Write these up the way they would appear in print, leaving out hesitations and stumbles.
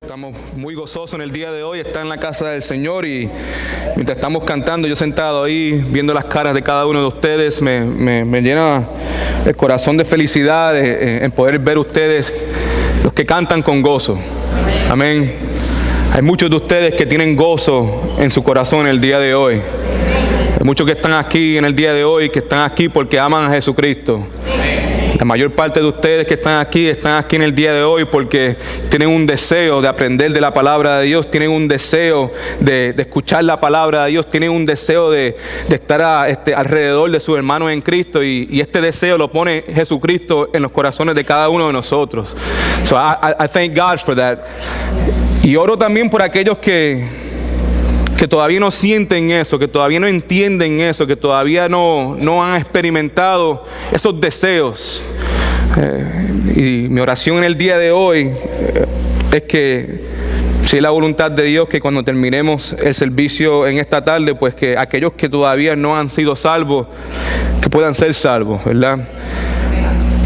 Estamos muy gozosos en el día de hoy, estar en la casa del Señor, y mientras estamos cantando, yo sentado ahí viendo las caras de cada uno de ustedes, me llena el corazón de felicidad en poder ver ustedes, los que cantan con gozo. Amén. Hay muchos de ustedes que tienen gozo en su corazón el día de hoy. Hay muchos que están aquí en el día de hoy, que están aquí porque aman a Jesucristo. La mayor parte de ustedes que están aquí en el día de hoy porque tienen un deseo de aprender de la palabra de Dios, tienen un deseo de escuchar la palabra de Dios, tienen un deseo de estar alrededor de sus hermanos en Cristo, y este deseo lo pone Jesucristo en los corazones de cada uno de nosotros. So I thank God for that. Y oro también por aquellos que todavía no sienten eso, que todavía no entienden eso, que todavía no han experimentado esos deseos. Y mi oración en el día de hoy es que, si es la voluntad de Dios, que cuando terminemos el servicio en esta tarde, pues que aquellos que todavía no han sido salvos, que puedan ser salvos, ¿verdad?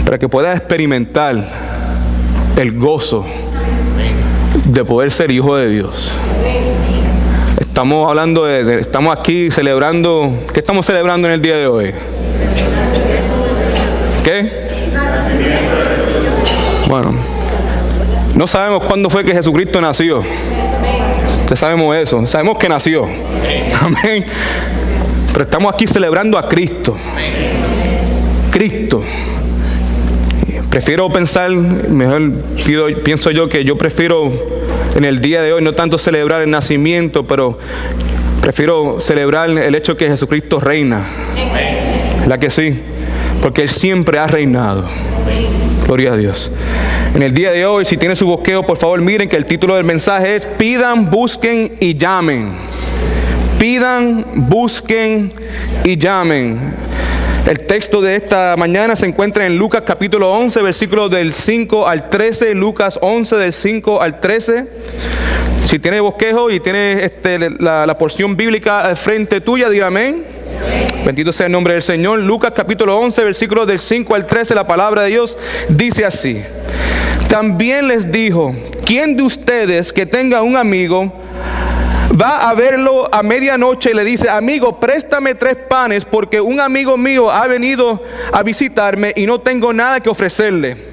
Para que puedan experimentar el gozo de poder ser hijo de Dios. Estamos hablando estamos aquí celebrando. ¿Qué estamos celebrando en el día de hoy? ¿Qué? Bueno, no sabemos cuándo fue que Jesucristo nació. Ya sabemos eso. Sabemos que nació. Amén. Pero estamos aquí celebrando a Cristo. Cristo. Prefiero pensar, pienso yo que yo prefiero en el día de hoy no tanto celebrar el nacimiento, pero prefiero celebrar el hecho que Jesucristo reina. ¿Verdad que sí? Porque Él siempre ha reinado. Gloria a Dios. En el día de hoy, si tienen su bosqueo, por favor miren que el título del mensaje es Pidan, busquen y llamen. Pidan, busquen y llamen. El texto de esta mañana se encuentra en Lucas capítulo 11, versículos del 5 al 13. Lucas 11, del 5 al 13. Si tiene bosquejo y tiene la porción bíblica al frente tuya, diga amén. Bendito sea el nombre del Señor. Lucas capítulo 11, versículos del 5 al 13. La palabra de Dios dice así: También les dijo, ¿quién de ustedes que tenga un amigo va a verlo a medianoche y le dice: amigo, préstame 3 panes porque un amigo mío ha venido a visitarme y no tengo nada que ofrecerle?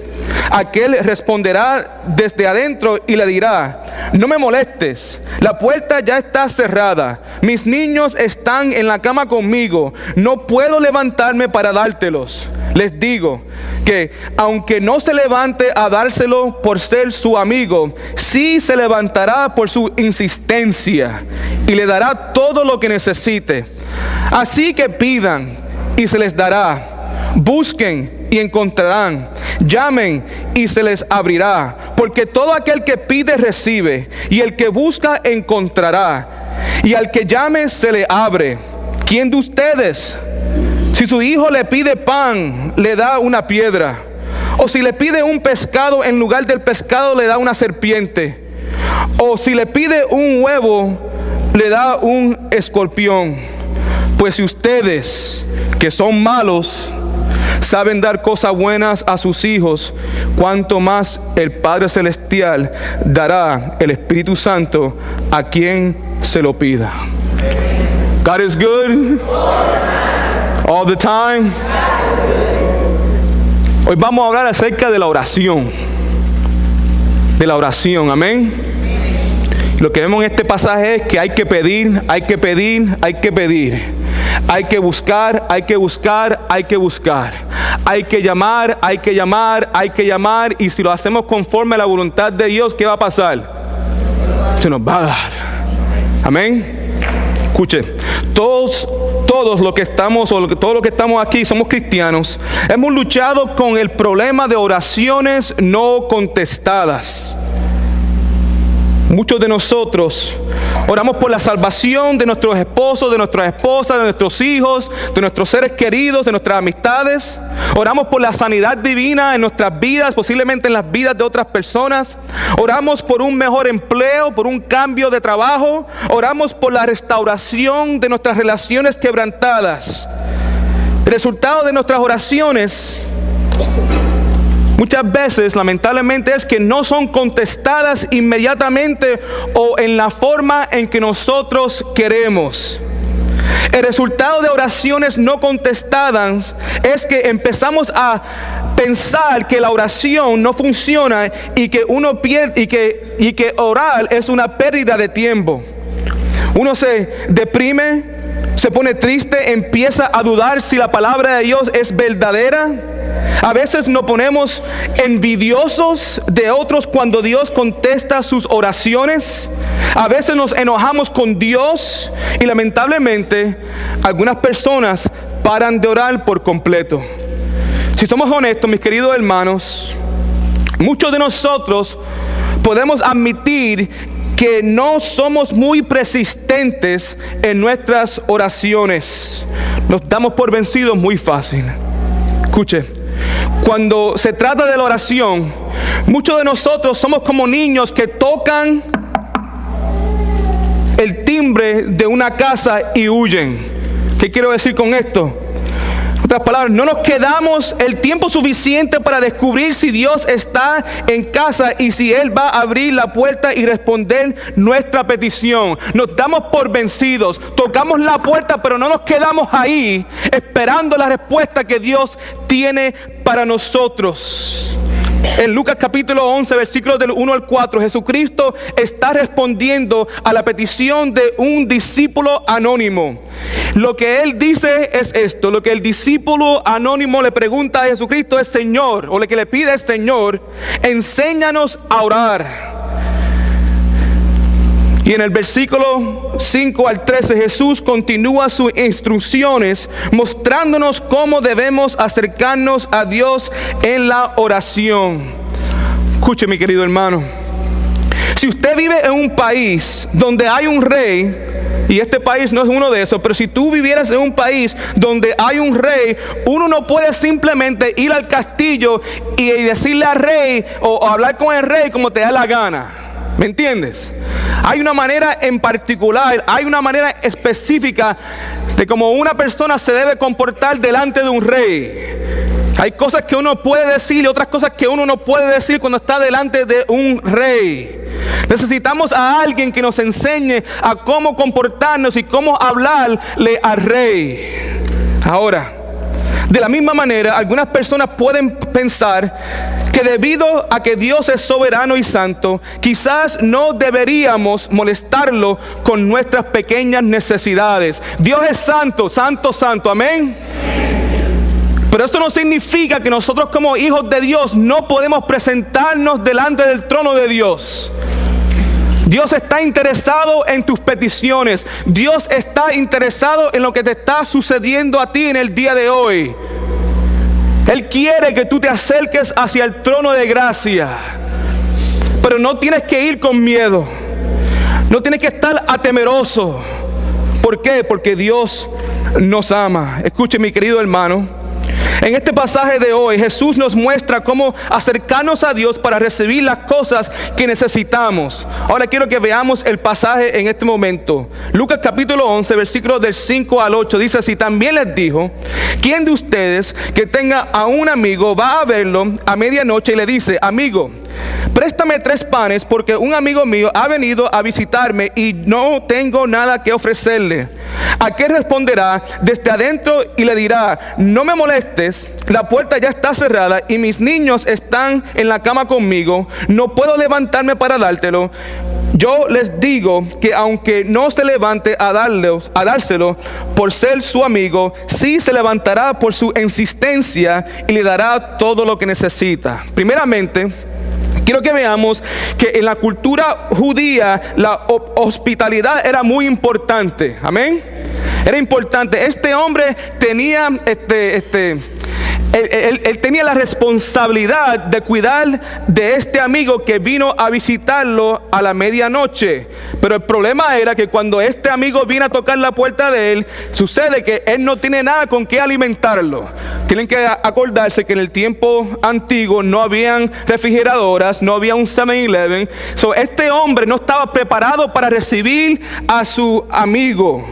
Aquel responderá desde adentro y le dirá: no me molestes, la puerta ya está cerrada, mis niños están en la cama conmigo, no puedo levantarme para dártelos. Les digo que aunque no se levante a dárselo por ser su amigo, sí se levantará por su insistencia y le dará todo lo que necesite. Así que pidan y se les dará, busquen y encontrarán, llamen y se les abrirá, porque todo aquel que pide recibe, y el que busca encontrará, y al que llame se le abre. ¿Quién de ustedes, si su hijo le pide pan, le da una piedra? O si le pide un pescado, en lugar del pescado le da una serpiente? O si le pide un huevo, le da un escorpión? Pues si ustedes, que son malos, saben dar cosas buenas a sus hijos, cuánto más el Padre Celestial dará el Espíritu Santo a quien se lo pida. God is good all the time. Hoy vamos a hablar acerca de la oración. De la oración, amén. Lo que vemos en este pasaje es que hay que pedir, hay que pedir, hay que pedir. Hay que buscar, hay que buscar, hay que buscar. Hay que llamar, hay que llamar, hay que llamar. Y si lo hacemos conforme a la voluntad de Dios, ¿qué va a pasar? Se nos va a dar. Amén. Escuche, todos los que estamos aquí somos cristianos. Hemos luchado con el problema de oraciones no contestadas. Muchos de nosotros oramos por la salvación de nuestros esposos, de nuestras esposas, de nuestros hijos, de nuestros seres queridos, de nuestras amistades. Oramos por la sanidad divina en nuestras vidas, posiblemente en las vidas de otras personas. Oramos por un mejor empleo, por un cambio de trabajo. Oramos por la restauración de nuestras relaciones quebrantadas. El resultado de nuestras oraciones muchas veces, lamentablemente, es que no son contestadas inmediatamente o en la forma en que nosotros queremos. El resultado de oraciones no contestadas es que empezamos a pensar que la oración no funciona y que uno pierde y que orar es una pérdida de tiempo. Uno se deprime, se pone triste, empieza a dudar si la palabra de Dios es verdadera. A veces nos ponemos envidiosos de otros cuando Dios contesta sus oraciones. A veces nos enojamos con Dios y lamentablemente algunas personas paran de orar por completo. Si somos honestos, mis queridos hermanos, muchos de nosotros podemos admitir que no somos muy persistentes en nuestras oraciones. Nos damos por vencidos muy fácil. Escuche, cuando se trata de la oración, muchos de nosotros somos como niños que tocan el timbre de una casa y huyen. ¿Qué quiero decir con esto? En otras palabras, no nos quedamos el tiempo suficiente para descubrir si Dios está en casa y si Él va a abrir la puerta y responder nuestra petición. Nos damos por vencidos, tocamos la puerta, pero no nos quedamos ahí esperando la respuesta que Dios tiene para nosotros. En Lucas capítulo 11, versículos del 1 al 4, Jesucristo está respondiendo a la petición de un discípulo anónimo. Lo que él dice es esto: lo que el discípulo anónimo le pregunta a Jesucristo es: Señor, o lo que le pide es: Señor, enséñanos a orar. Y en el versículo 5 al 13, Jesús continúa sus instrucciones mostrándonos cómo debemos acercarnos a Dios en la oración. Escuche, mi querido hermano, si usted vive en un país donde hay un rey, y este país no es uno de esos, pero si tú vivieras en un país donde hay un rey, uno no puede simplemente ir al castillo y decirle al rey o hablar con el rey como te da la gana. ¿Me entiendes? Hay una manera en particular, hay una manera específica de cómo una persona se debe comportar delante de un rey. Hay cosas que uno puede decir y otras cosas que uno no puede decir cuando está delante de un rey. Necesitamos a alguien que nos enseñe a cómo comportarnos y cómo hablarle al rey. Ahora, de la misma manera, algunas personas pueden pensar que debido a que Dios es soberano y santo, quizás no deberíamos molestarlo con nuestras pequeñas necesidades. Dios es santo, santo, santo, amén. Pero esto no significa que nosotros como hijos de Dios no podemos presentarnos delante del trono de Dios. Dios está interesado en tus peticiones. Dios está interesado en lo que te está sucediendo a ti en el día de hoy. Él quiere que tú te acerques hacia el trono de gracia. Pero no tienes que ir con miedo. No tienes que estar atemeroso. ¿Por qué? Porque Dios nos ama. Escuche, mi querido hermano. En este pasaje de hoy, Jesús nos muestra cómo acercarnos a Dios para recibir las cosas que necesitamos. Ahora quiero que veamos el pasaje en este momento. Lucas capítulo 11, versículos del 5 al 8, dice así: también les dijo, ¿quién de ustedes que tenga a un amigo va a verlo a medianoche y le dice: amigo, préstame 3 panes porque un amigo mío ha venido a visitarme y no tengo nada que ofrecerle? ¿A qué responderá desde adentro y le dirá: no me molestes, la puerta ya está cerrada y mis niños están en la cama conmigo, no puedo levantarme para dártelo? Yo les digo que aunque no se levante a dárselo por ser su amigo, sí se levantará por su insistencia y le dará todo lo que necesita. Primeramente, quiero que veamos que en la cultura judía la hospitalidad era muy importante. Amén. Era importante. Este hombre tenía Él tenía la responsabilidad de cuidar de este amigo que vino a visitarlo a la medianoche. Pero el problema era que cuando este amigo viene a tocar la puerta de él, sucede que él no tiene nada con qué alimentarlo. Tienen que acordarse que en el tiempo antiguo no habían refrigeradoras, no había un 7-Eleven. Este hombre no estaba preparado para recibir a su amigo.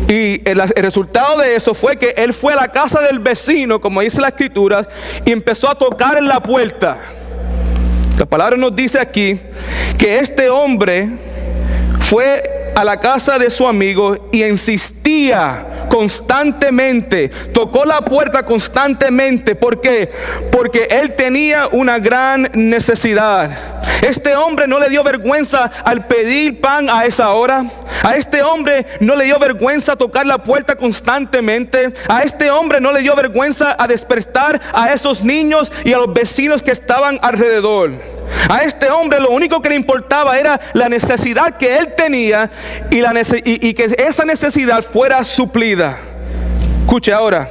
Y el resultado de eso fue que él fue a la casa del vecino, como dice la escritura, y empezó a tocar en la puerta. La palabra nos dice aquí que este hombre fue a la casa de su amigo y insistía constantemente, tocó la puerta constantemente. ¿Por qué? Porque él tenía una gran necesidad. Este hombre no le dio vergüenza al pedir pan a esa hora. A este hombre no le dio vergüenza tocar la puerta constantemente. A este hombre no le dio vergüenza a despertar a esos niños y a los vecinos que estaban alrededor. A este hombre lo único que le importaba era la necesidad que él tenía y que esa necesidad fuera suplida. Escuche ahora,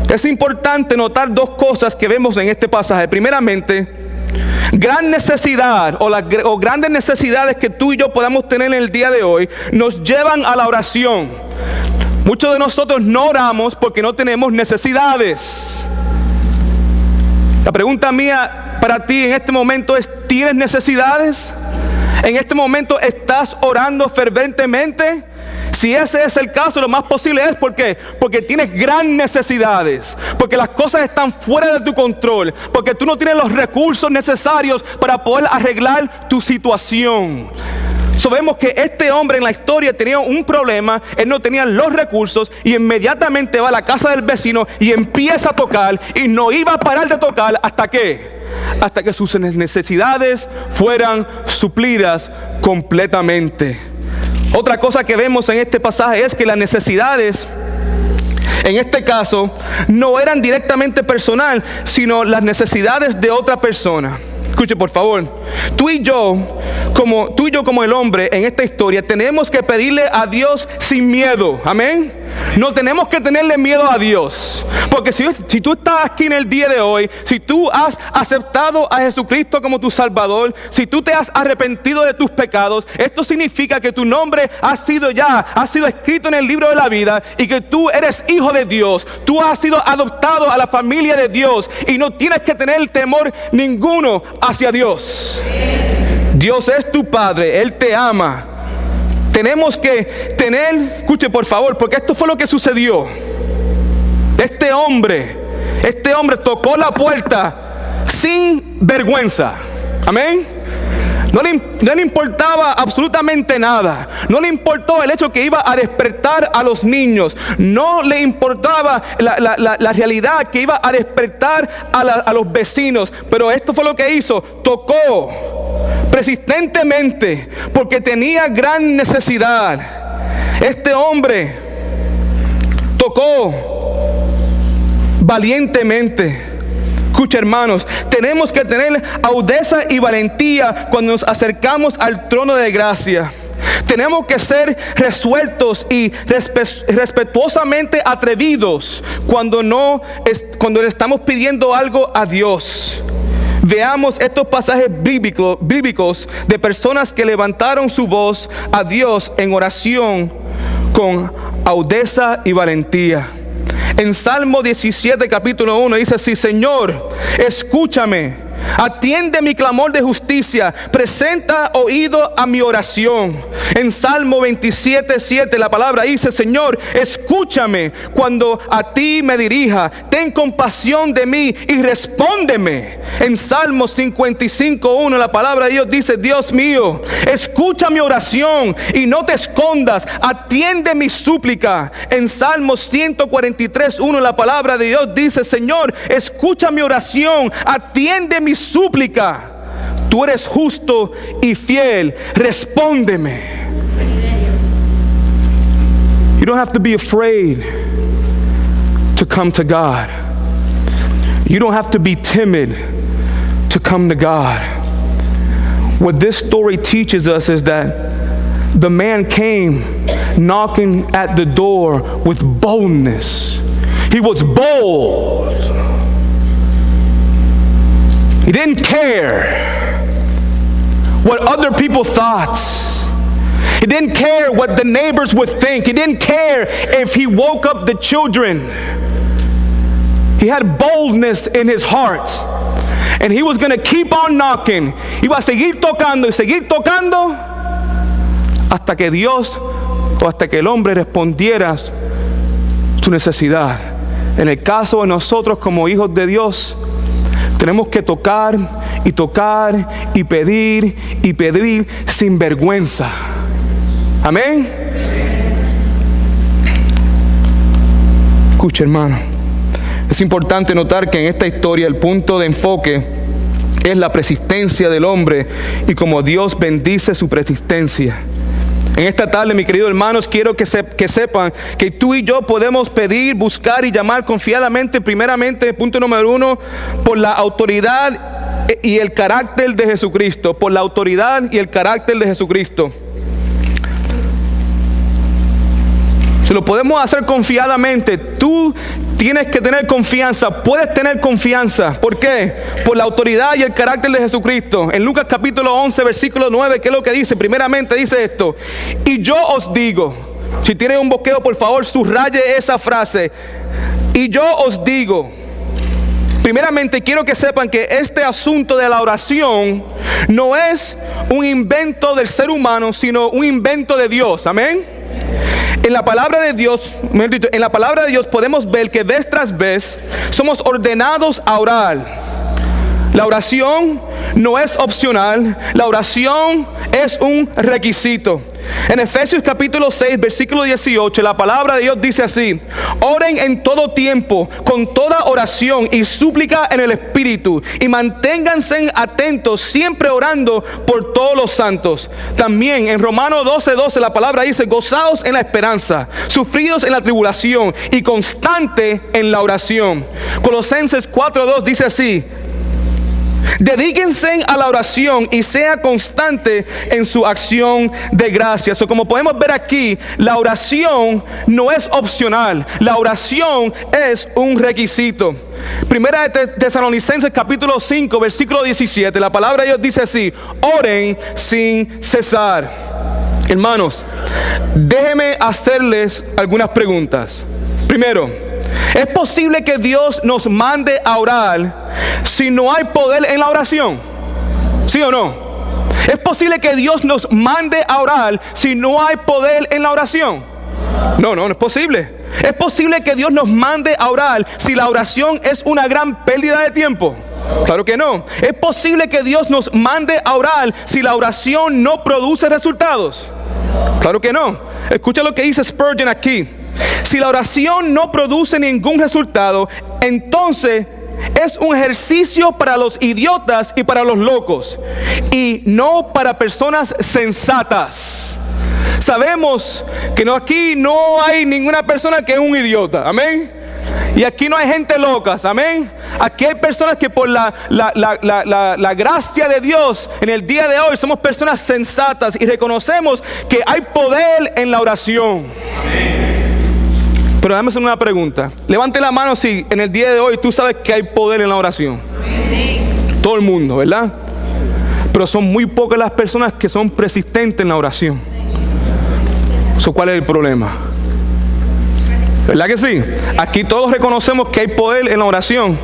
es importante notar dos cosas que vemos en este pasaje. Primeramente, gran necesidad o grandes necesidades que tú y yo podamos tener en el día de hoy nos llevan a la oración. Muchos de nosotros no oramos porque no tenemos necesidades. La pregunta mía para ti en este momento es: ¿tienes necesidades? ¿En este momento estás orando ferventemente? Si ese es el caso, lo más posible es porque tienes gran necesidades, porque las cosas están fuera de tu control, porque tú no tienes los recursos necesarios para poder arreglar tu situación. Vemos que este hombre en la historia tenía un problema, él no tenía los recursos y inmediatamente va a la casa del vecino y empieza a tocar, y no iba a parar de tocar hasta que sus necesidades fueran suplidas completamente. Otra cosa que vemos en este pasaje es que las necesidades en este caso no eran directamente personal, sino las necesidades de otra persona. Escuche por favor, tú y yo como el hombre en esta historia tenemos que pedirle a Dios sin miedo, amén. No tenemos que tenerle miedo a Dios, porque si tú estás aquí en el día de hoy, si tú has aceptado a Jesucristo como tu Salvador, si tú te has arrepentido de tus pecados, esto significa que tu nombre ha sido escrito en el libro de la vida y que tú eres hijo de Dios. Tú has sido adoptado a la familia de Dios y no tienes que tener temor ninguno hacia Dios. Dios es tu Padre, Él te ama. Tenemos que escuche por favor, porque esto fue lo que sucedió. Este hombre tocó la puerta sin vergüenza, amén. No le importaba absolutamente nada. No le importó el hecho que iba a despertar a los niños. No le importaba la realidad que iba a despertar a los vecinos. Pero esto fue lo que hizo. Tocó persistentemente porque tenía gran necesidad. Este hombre tocó valientemente. Escucha, hermanos, tenemos que tener audeza y valentía cuando nos acercamos al trono de gracia. Tenemos que ser resueltos y respetuosamente atrevidos cuando le estamos pidiendo algo a Dios. Veamos estos pasajes bíblicos de personas que levantaron su voz a Dios en oración con audeza y valentía. En Salmo 17, capítulo 1 dice así: Señor, escúchame, atiende mi clamor de justicia, presenta oído a mi oración. En Salmo 27, 7 la palabra dice: Señor, escúchame cuando a ti me dirija, ten compasión de mí y respóndeme. En Salmo 55, 1 la palabra de Dios dice: Dios mío, escucha mi oración y no te escondas, atiende mi súplica. En Salmo 143, 1 la palabra de Dios dice: Señor, escucha mi oración, atiende mi súplica. Tú eres justo y fiel, respóndeme. You don't have to be afraid to come to God. You don't have to be timid to come to God. What this story teaches us is that the man came knocking at the door with boldness. He was bold. He didn't care what other people thought. He didn't care what the neighbors would think. He didn't care if he woke up the children. He had boldness in his heart. And he was going to keep on knocking. Iba a seguir tocando y seguir tocando hasta que Dios o hasta que el hombre respondiera su necesidad. En el caso de nosotros como hijos de Dios, tenemos que tocar y tocar y pedir sin vergüenza. Amén. Escucha, hermano, es importante notar que en esta historia el punto de enfoque es la persistencia del hombre y cómo Dios bendice su persistencia. En esta tarde, mis queridos hermanos, quiero que sepan que tú y yo podemos pedir, buscar y llamar confiadamente, primeramente, punto número 1, por la autoridad y el carácter de Jesucristo. Por la autoridad y el carácter de Jesucristo. Se lo podemos hacer confiadamente. Tú tienes que tener confianza, puedes tener confianza. ¿Por qué? Por la autoridad y el carácter de Jesucristo. En Lucas capítulo 11, versículo 9, ¿qué es lo que dice? Primeramente dice esto: y yo os digo. Si tiene un bosquejo, por favor, subraye esa frase. Y yo os digo. Primeramente quiero que sepan que este asunto de la oración no es un invento del ser humano, sino un invento de Dios. Amén. En la palabra de Dios, podemos ver que vez tras vez somos ordenados a orar. La oración no es opcional, la oración es un requisito. En Efesios capítulo 6, versículo 18, la palabra de Dios dice así: oren en todo tiempo, con toda oración y súplica en el Espíritu, y manténganse atentos, siempre orando por todos los santos. También en Romanos 12:12 la palabra dice: gozaos en la esperanza, sufridos en la tribulación y constante en la oración. Colosenses 4:2 dice así: dedíquense a la oración y sea constante en su acción de gracias. O como podemos ver aquí, la oración no es opcional, la oración es un requisito. Primera de Tesalonicenses capítulo 5, versículo 17, la palabra de Dios dice así: oren sin cesar. Hermanos, déjenme hacerles algunas preguntas. Primero, ¿es posible que Dios nos mande a orar si no hay poder en la oración? ¿Sí o no? ¿Es posible que Dios nos mande a orar si no hay poder en la oración? No es posible. ¿Es posible que Dios nos mande a orar si la oración es una gran pérdida de tiempo? Claro que no. ¿Es posible que Dios nos mande a orar si la oración no produce resultados? Claro que no. Escucha lo que dice Spurgeon aquí. Si la oración no produce ningún resultado, entonces es un ejercicio para los idiotas y para los locos, y no para personas sensatas. Sabemos que aquí no hay ninguna persona que es un idiota, amén. Y aquí no hay gente loca, amén. Aquí hay personas que por la gracia de Dios en el día de hoy somos personas sensatas y reconocemos que hay poder en la oración. Amén. Pero déjame hacer una pregunta. Levante la mano si en el día de hoy tú sabes que hay poder en la oración. Todo el mundo, ¿verdad? Pero son muy pocas las personas que son persistentes en la oración. ¿Cuál es el problema? ¿Verdad que sí? Aquí todos reconocemos que hay poder en la oración.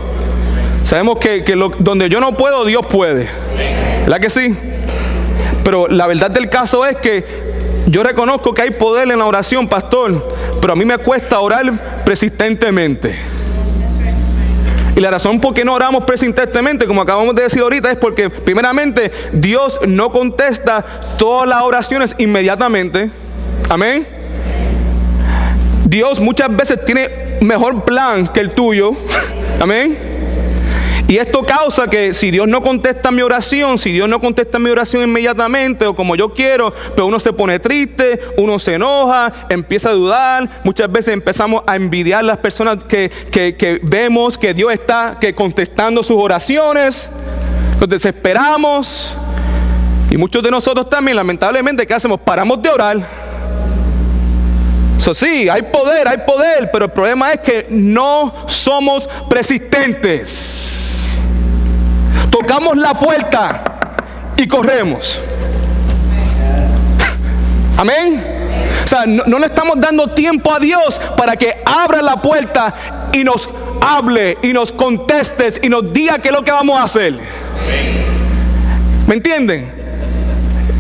Sabemos que donde yo no puedo, Dios puede. ¿Verdad que sí? Pero la verdad del caso es que yo reconozco que hay poder en la oración, pastor, pero a mí me cuesta orar persistentemente. Y la razón por qué no oramos persistentemente, como acabamos de decir ahorita, es porque primeramente Dios no contesta todas las oraciones inmediatamente. Amén. Dios muchas veces tiene mejor plan que el tuyo. Amén. Y esto causa que si Dios no contesta mi oración, inmediatamente o como yo quiero, pero uno se pone triste, uno se enoja, empieza a dudar. Muchas veces empezamos a envidiar a las personas que vemos que Dios está contestando sus oraciones. Nos desesperamos. Y muchos de nosotros también, lamentablemente, ¿qué hacemos? Paramos de orar. Eso sí, hay poder, pero el problema es que no somos persistentes. Tocamos la puerta y corremos. Amén. O sea, no le estamos dando tiempo a Dios para que abra la puerta y nos hable y nos conteste y nos diga qué es lo que vamos a hacer. ¿Me entienden?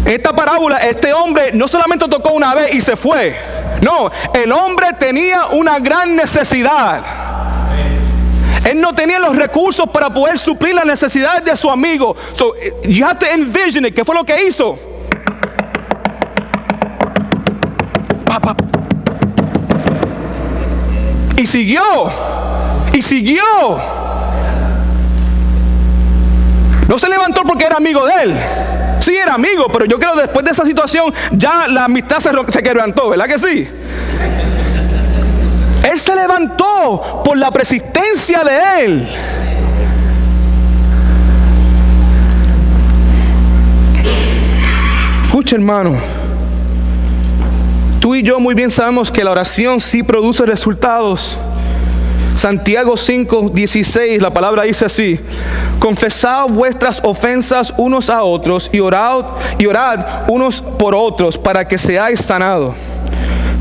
En esta parábola, este hombre no solamente tocó una vez y se fue. No, el hombre tenía una gran necesidad. Él no tenía los recursos para poder suplir las necesidades de su amigo. So, you have to envision it. ¿Qué fue lo que hizo? Y siguió. Y siguió. No se levantó porque era amigo de él. Sí, era amigo, pero yo creo que después de esa situación ya la amistad se quebrantó, ¿verdad que sí? Él se levantó por la persistencia de él. Escucha, hermano. Tú y yo muy bien sabemos que la oración sí produce resultados. Santiago 5:16, la palabra dice así: confesad vuestras ofensas unos a otros y orad unos por otros para que seáis sanados.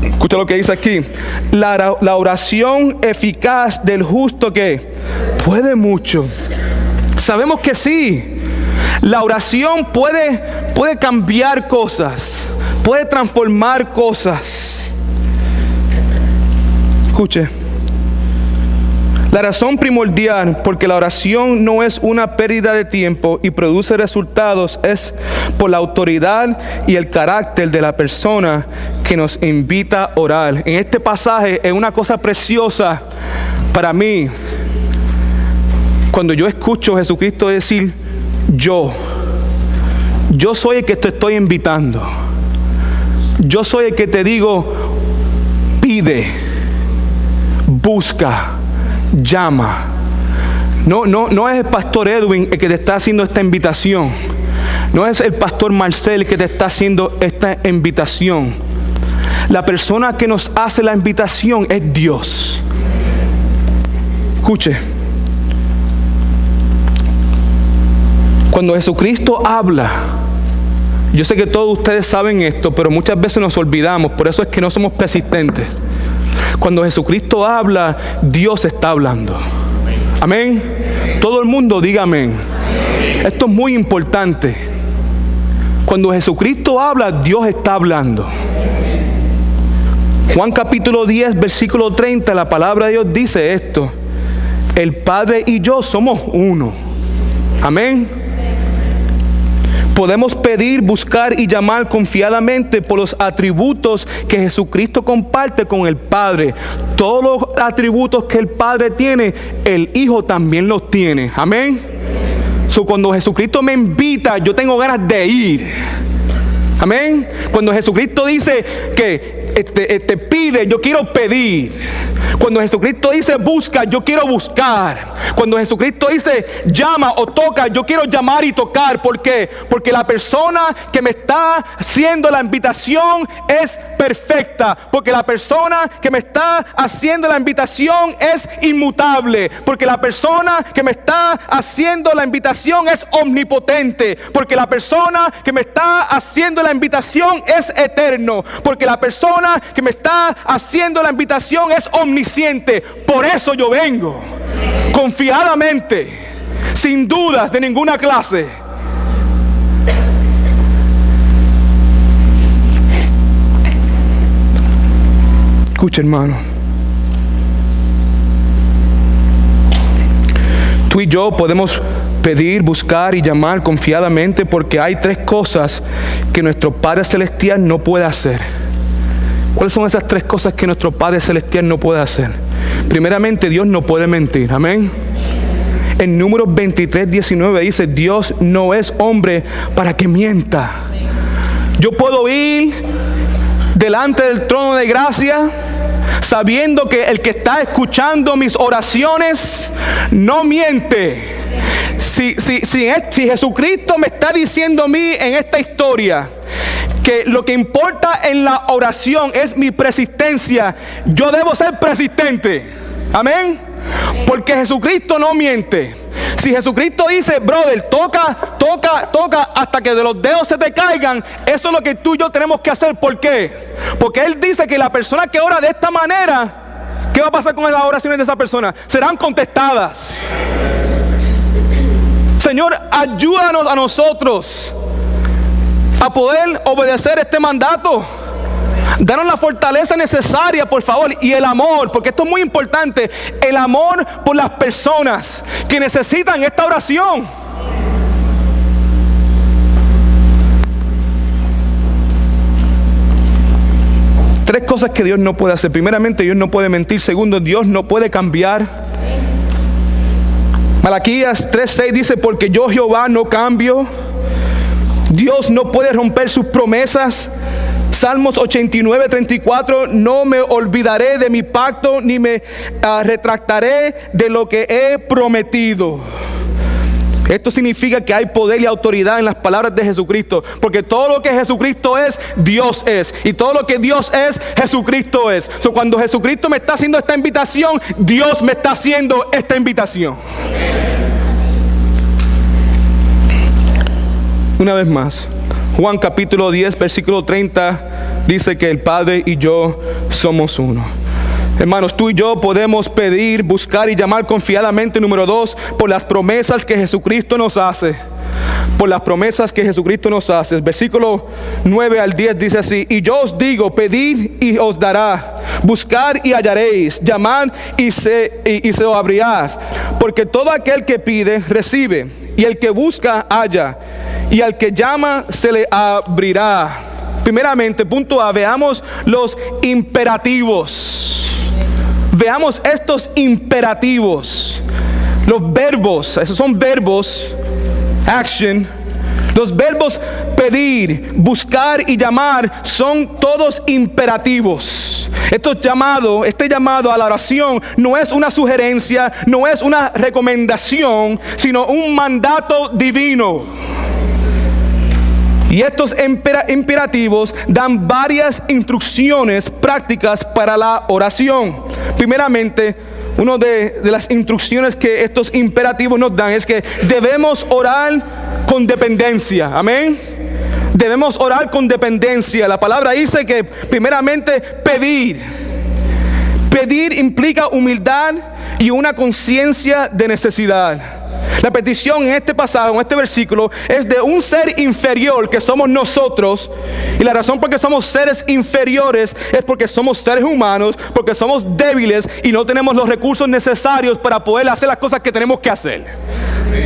Escucha lo que dice aquí: la oración eficaz del justo que puede mucho. Sabemos que sí, la oración puede cambiar cosas, puede transformar cosas. Escuche. La razón primordial porque la oración no es una pérdida de tiempo y produce resultados es por la autoridad y el carácter de la persona que nos invita a orar. En este pasaje es una cosa preciosa para mí cuando yo escucho a Jesucristo decir: yo soy el que te estoy invitando. Yo soy el que te digo: pide, busca, llama. No es el pastor Edwin el que te está haciendo esta invitación. No es el pastor Marcel el que te está haciendo esta invitación. La persona que nos hace la invitación es Dios. Escuche. Cuando Jesucristo habla, yo sé que todos ustedes saben esto, pero muchas veces nos olvidamos. Por eso es que no somos persistentes. Cuando Jesucristo habla, Dios está hablando. Amén. Todo el mundo diga amén. Esto es muy importante. Cuando Jesucristo habla, Dios está hablando. Juan capítulo 10, versículo 30, la palabra de Dios dice esto: el Padre y yo somos uno. Amén. Podemos pedir, buscar y llamar confiadamente por los atributos que Jesucristo comparte con el Padre. Todos los atributos que el Padre tiene, el Hijo también los tiene. Amén. Cuando Jesucristo me invita, yo tengo ganas de ir. Amén. Cuando Jesucristo dice que pide, yo quiero pedir. Cuando Jesucristo dice busca, yo quiero buscar. Cuando Jesucristo dice llama o toca, yo quiero llamar y tocar. ¿Por qué? Porque la persona que me está haciendo la invitación es perfecta. Porque la persona que me está haciendo la invitación es inmutable. Porque la persona que me está haciendo la invitación es omnipotente. Porque la persona que me está haciendo la invitación es eterno. Porque la persona que me está haciendo la invitación es omnisciente. Por eso yo vengo confiadamente, sin dudas de ninguna clase. Escucha, hermano. Tú y yo podemos pedir, buscar y llamar confiadamente porque hay tres cosas que nuestro Padre Celestial no puede hacer. ¿Cuáles son esas tres cosas que nuestro Padre Celestial no puede hacer? Primeramente, Dios no puede mentir. Amén. En Números 23:19 dice: Dios no es hombre para que mienta. Yo puedo ir delante del trono de gracia sabiendo que el que está escuchando mis oraciones no miente. Si Jesucristo me está diciendo a mí en esta historia que lo que importa en la oración es mi persistencia, yo debo ser persistente. Amén. Porque Jesucristo no miente. Si Jesucristo dice: brother, toca hasta que de los dedos se te caigan, eso es lo que tú y yo tenemos que hacer. ¿Por qué? Porque Él dice que la persona que ora de esta manera, ¿qué va a pasar con las oraciones de esa persona? Serán contestadas. Señor, ayúdanos a nosotros a poder obedecer este mandato. Danos la fortaleza necesaria, por favor, y el amor, porque esto es muy importante, el amor por las personas que necesitan esta oración. Tres cosas que Dios no puede hacer. Primeramente, Dios no puede mentir. Segundo, Dios no puede cambiar. Malaquías 3:6 dice, porque yo Jehová no cambio. Dios no puede romper sus promesas. Salmos 89:34, no me olvidaré de mi pacto, ni me retractaré de lo que he prometido. Esto significa que hay poder y autoridad en las palabras de Jesucristo, porque todo lo que Jesucristo es, Dios es, y todo lo que Dios es, Jesucristo es. Cuando Jesucristo me está haciendo esta invitación, Dios me está haciendo esta invitación. Una vez más, Juan capítulo 10, versículo 30, dice que el Padre y yo somos uno. Hermanos, tú y yo podemos pedir, buscar y llamar confiadamente, número 2, por las promesas que Jesucristo nos hace. Por las promesas que Jesucristo nos hace. El versículo 9 al 10 dice así, y yo os digo, pedid y os dará, buscar y hallaréis, llamad y se os abrirá, porque todo aquel que pide, recibe, y el que busca, halla, y al que llama, se le abrirá. Primeramente, punto A, veamos los imperativos. Veamos estos imperativos. Los verbos, esos son verbos, action. Los verbos pedir, buscar y llamar son todos imperativos. Este llamado a la oración no es una sugerencia, no es una recomendación, sino un mandato divino. Y estos imperativos dan varias instrucciones prácticas para la oración. Primeramente, una de las instrucciones que estos imperativos nos dan es que debemos orar con dependencia. Amén. Debemos orar con dependencia. La palabra dice que primeramente pedir. Pedir implica humildad y una conciencia de necesidad. La petición en este pasaje, en este versículo, es de un ser inferior que somos nosotros. Y la razón por que somos seres inferiores es porque somos seres humanos, porque somos débiles y no tenemos los recursos necesarios para poder hacer las cosas que tenemos que hacer.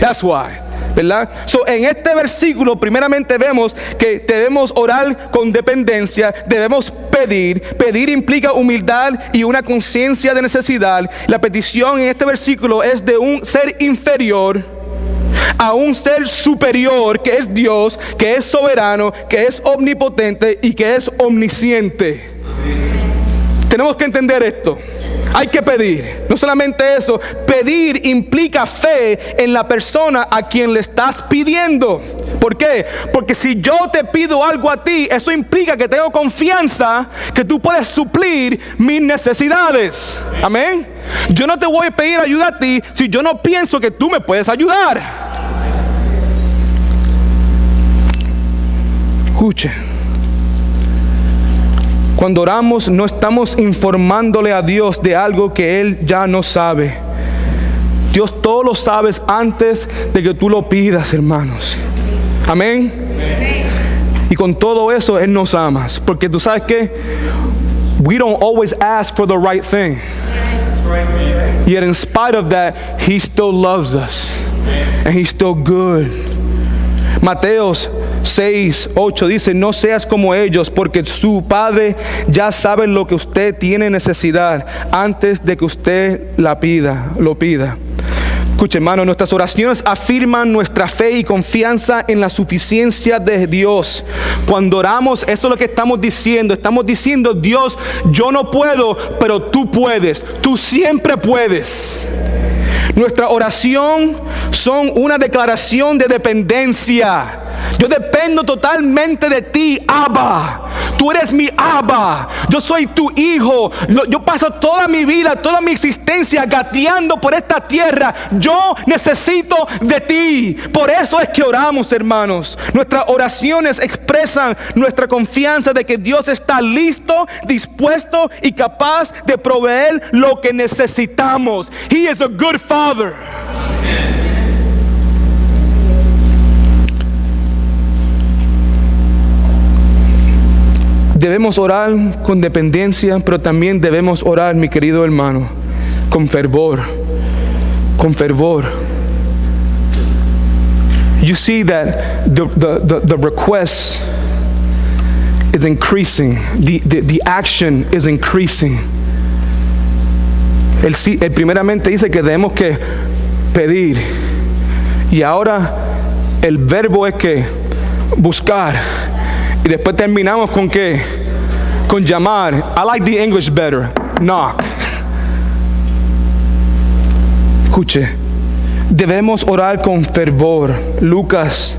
That's why. ¿Verdad? En este versículo primeramente vemos que debemos orar con dependencia, debemos pedir. Pedir implica humildad y una conciencia de necesidad. La petición en este versículo es de un ser inferior a un ser superior, que es Dios, que es soberano, que es omnipotente y que es omnisciente. Tenemos que entender esto. Hay que pedir. No solamente eso, pedir implica fe en la persona a quien le estás pidiendo. ¿Por qué? Porque si yo te pido algo a ti, eso implica que tengo confianza que tú puedes suplir mis necesidades. Amén. Yo no te voy a pedir ayuda a ti si yo no pienso que tú me puedes ayudar. Escuche. Cuando oramos no estamos informándole a Dios de algo que Él ya no sabe. Dios todo lo sabes antes de que tú lo pidas, hermanos. Amén. Y con todo eso Él nos ama. Porque tú sabes que we don't always ask for the right thing. Yet in spite of that, He still loves us. And He's still good. Mateo 6:8 dice, no seas como ellos, porque su Padre ya sabe lo que usted tiene necesidad antes de que usted lo pida. Escuche, hermano, nuestras oraciones afirman nuestra fe y confianza en la suficiencia de Dios. Cuando oramos, esto es lo que estamos diciendo. Estamos diciendo, Dios, yo no puedo, pero tú puedes. Tú siempre puedes. Nuestra oración son una declaración de dependencia. Yo dependo totalmente de ti, Abba. Tú eres mi Abba. Yo soy tu hijo. Yo paso toda mi vida, toda mi existencia gateando por esta tierra. Yo necesito de ti. Por eso es que oramos, hermanos. Nuestras oraciones expresan nuestra confianza de que Dios está listo, dispuesto y capaz de proveer lo que necesitamos. He is a good Father. Amen. 1 Debemos orar con dependencia, pero también debemos orar, mi querido hermano, con fervor. Con fervor. You see that the request is increasing. The action is increasing. Él primeramente dice que debemos que pedir. Y ahora el verbo es que buscar. Y después terminamos con qué? Con llamar. I like the English better. Knock. Escuche. Debemos orar con fervor. Lucas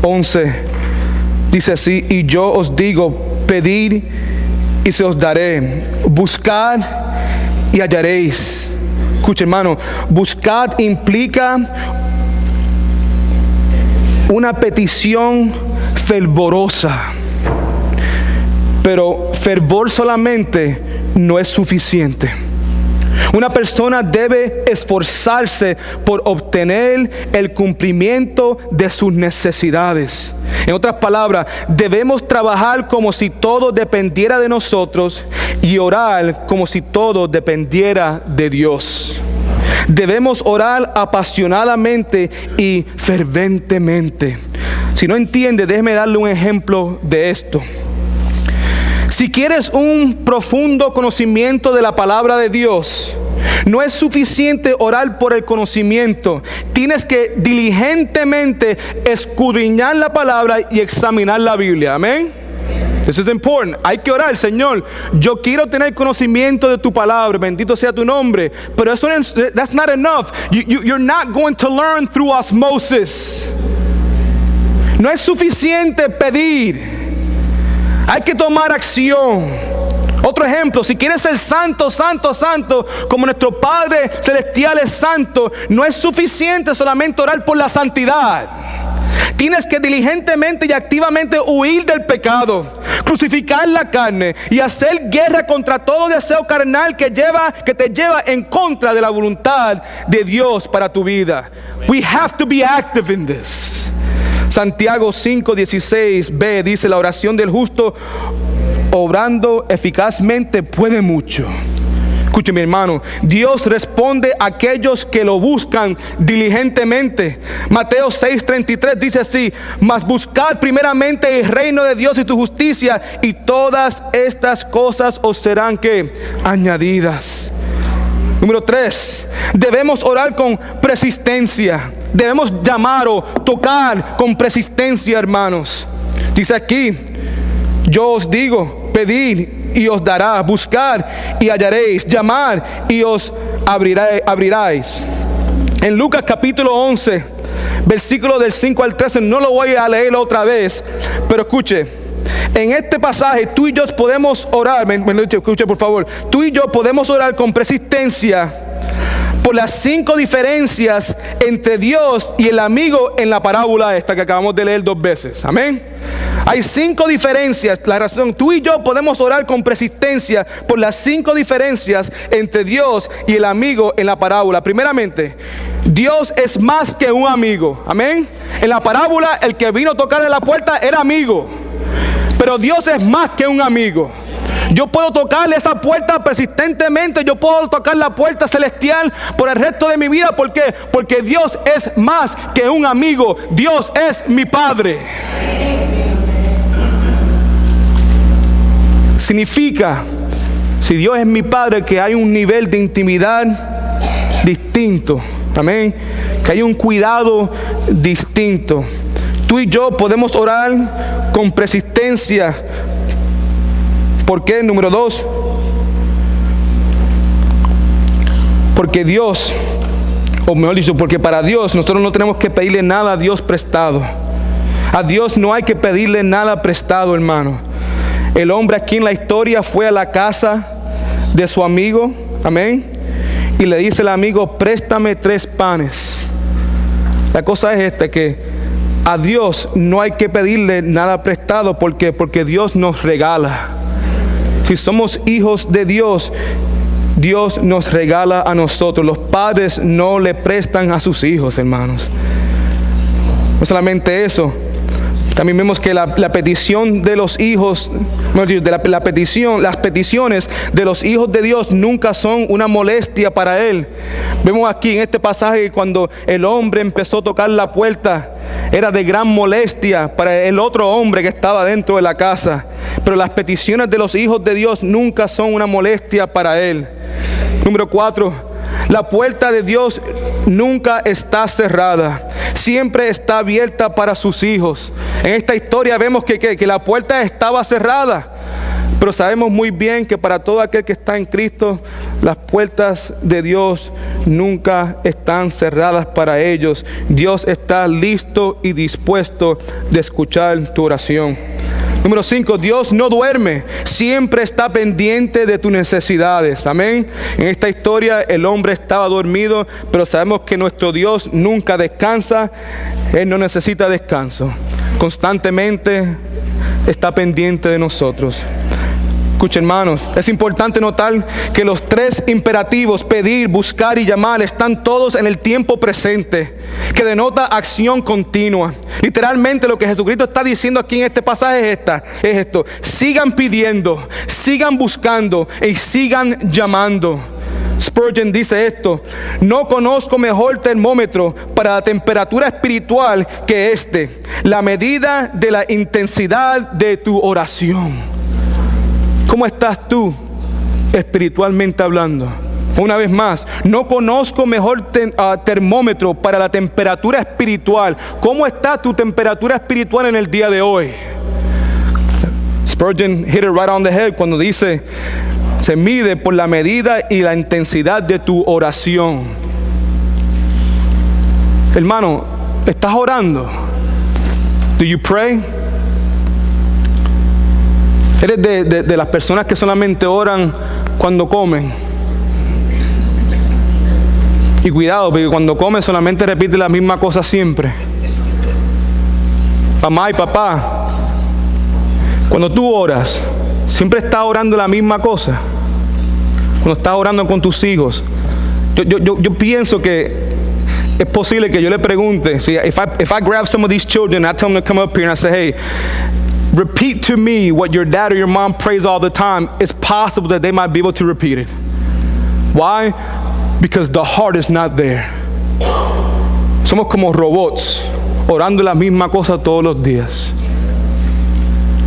11 dice así: y yo os digo, pedid y se os daré. Buscad y hallaréis. Escuche, hermano. Buscad implica una petición fervorosa. Pero fervor solamente no es suficiente. Una persona debe esforzarse por obtener el cumplimiento de sus necesidades. En otras palabras, debemos trabajar como si todo dependiera de nosotros y orar como si todo dependiera de Dios. Debemos orar apasionadamente y ferventemente. Si no entiende, déjeme darle un ejemplo de esto. Si quieres un profundo conocimiento de la palabra de Dios, no es suficiente orar por el conocimiento. Tienes que diligentemente escudriñar la palabra y examinar la Biblia. Amén. This is important. Hay que orar, Señor, yo quiero tener conocimiento de tu palabra, bendito sea tu nombre. Pero eso that's not enough. You're not going to learn through osmosis. No es suficiente pedir. Hay que tomar acción. Otro ejemplo, si quieres ser santo, santo, santo, como nuestro Padre Celestial es santo, no es suficiente solamente orar por la santidad. Tienes que diligentemente y activamente huir del pecado, crucificar la carne y hacer guerra contra todo deseo carnal que te lleva en contra de la voluntad de Dios para tu vida. We have to be active in this. Santiago 5:16b dice: la oración del justo obrando eficazmente puede mucho. Escuche, mi hermano, Dios responde a aquellos que lo buscan diligentemente. Mateo 6:33 dice así: mas buscad primeramente el reino de Dios y su justicia, y todas estas cosas os serán ¿qué? Añadidas. Número 3, debemos orar con persistencia. Debemos llamar o tocar con persistencia, hermanos. Dice aquí: yo os digo, pedid y os dará, buscar y hallaréis, llamar y os abriráis. En Lucas capítulo 11, versículo del 5 al 13, no lo voy a leer otra vez, pero escuche, en este pasaje tú y yo podemos orar, escuche por favor, tú y yo podemos orar con persistencia por las 5 diferencias entre Dios y el amigo en la parábola esta que acabamos de leer 2 veces. Amén. Hay 5 diferencias. La razón, tú y yo podemos orar con persistencia por las 5 diferencias entre Dios y el amigo en la parábola. Primeramente, Dios es más que un amigo. Amén. En la parábola, el que vino a tocarle la puerta era amigo, pero Dios es más que un amigo. Yo puedo tocarle esa puerta persistentemente. Yo puedo tocar la puerta celestial por el resto de mi vida. ¿Por qué? Porque Dios es más que un amigo. Dios es mi Padre. Significa, si Dios es mi Padre, que hay un nivel de intimidad distinto. Amén. Que hay un cuidado distinto. Tú y yo podemos orar con persistencia. ¿Por qué? Número 2, porque Dios, o mejor dicho, porque para Dios nosotros no tenemos que pedirle nada a Dios prestado. A Dios no hay que pedirle nada prestado, hermano. El hombre aquí en la historia fue a la casa de su amigo, amén, y le dice al amigo: préstame 3 panes. La cosa es esta, que a Dios no hay que pedirle nada prestado. ¿Por qué? Porque Dios nos regala. Si somos hijos de Dios, Dios nos regala a nosotros. Los padres no le prestan a sus hijos, hermanos. No solamente eso, También vemos que la petición de los hijos, las peticiones de los hijos de Dios nunca son una molestia para Él. Vemos aquí en este pasaje que cuando el hombre empezó a tocar la puerta, era de gran molestia para el otro hombre que estaba dentro de la casa. Pero las peticiones de los hijos de Dios nunca son una molestia para Él. Número 4. La puerta de Dios nunca está cerrada, siempre está abierta para sus hijos. En esta historia vemos que la puerta estaba cerrada, pero sabemos muy bien que para todo aquel que está en Cristo, las puertas de Dios nunca están cerradas para ellos. Dios está listo y dispuesto de escuchar tu oración. Número 5, Dios no duerme, siempre está pendiente de tus necesidades. Amén. En esta historia el hombre estaba dormido, pero sabemos que nuestro Dios nunca descansa. Él no necesita descanso. Constantemente está pendiente de nosotros. Escuchen, hermanos, es importante notar que los 3 imperativos, pedir, buscar y llamar, están todos en el tiempo presente, que denota acción continua. Literalmente lo que Jesucristo está diciendo aquí en este pasaje es esto: sigan pidiendo, sigan buscando y sigan llamando. Spurgeon dice esto: no conozco mejor termómetro para la temperatura espiritual que este, la medida de la intensidad de tu oración. ¿Cómo estás tú espiritualmente hablando? Una vez más, no conozco mejor termómetro para la temperatura espiritual. ¿Cómo está tu temperatura espiritual en el día de hoy? Spurgeon hit it right on the head cuando dice: se mide por la medida y la intensidad de tu oración. Hermano, ¿estás orando? Do you pray? ¿Eres de las personas que solamente oran cuando comen? Y cuidado, porque cuando comen solamente repite la misma cosa siempre. Mamá y papá, cuando tú oras, siempre estás orando la misma cosa. Cuando estás orando con tus hijos, yo pienso que es posible que yo le pregunte, if I grab some of these children, I tell them to come up here and I say, hey, repeat to me what your dad or your mom prays all the time. It's possible that they might be able to repeat it. Why? Because the heart is not there. Somos como robots, orando la misma cosa todos los días.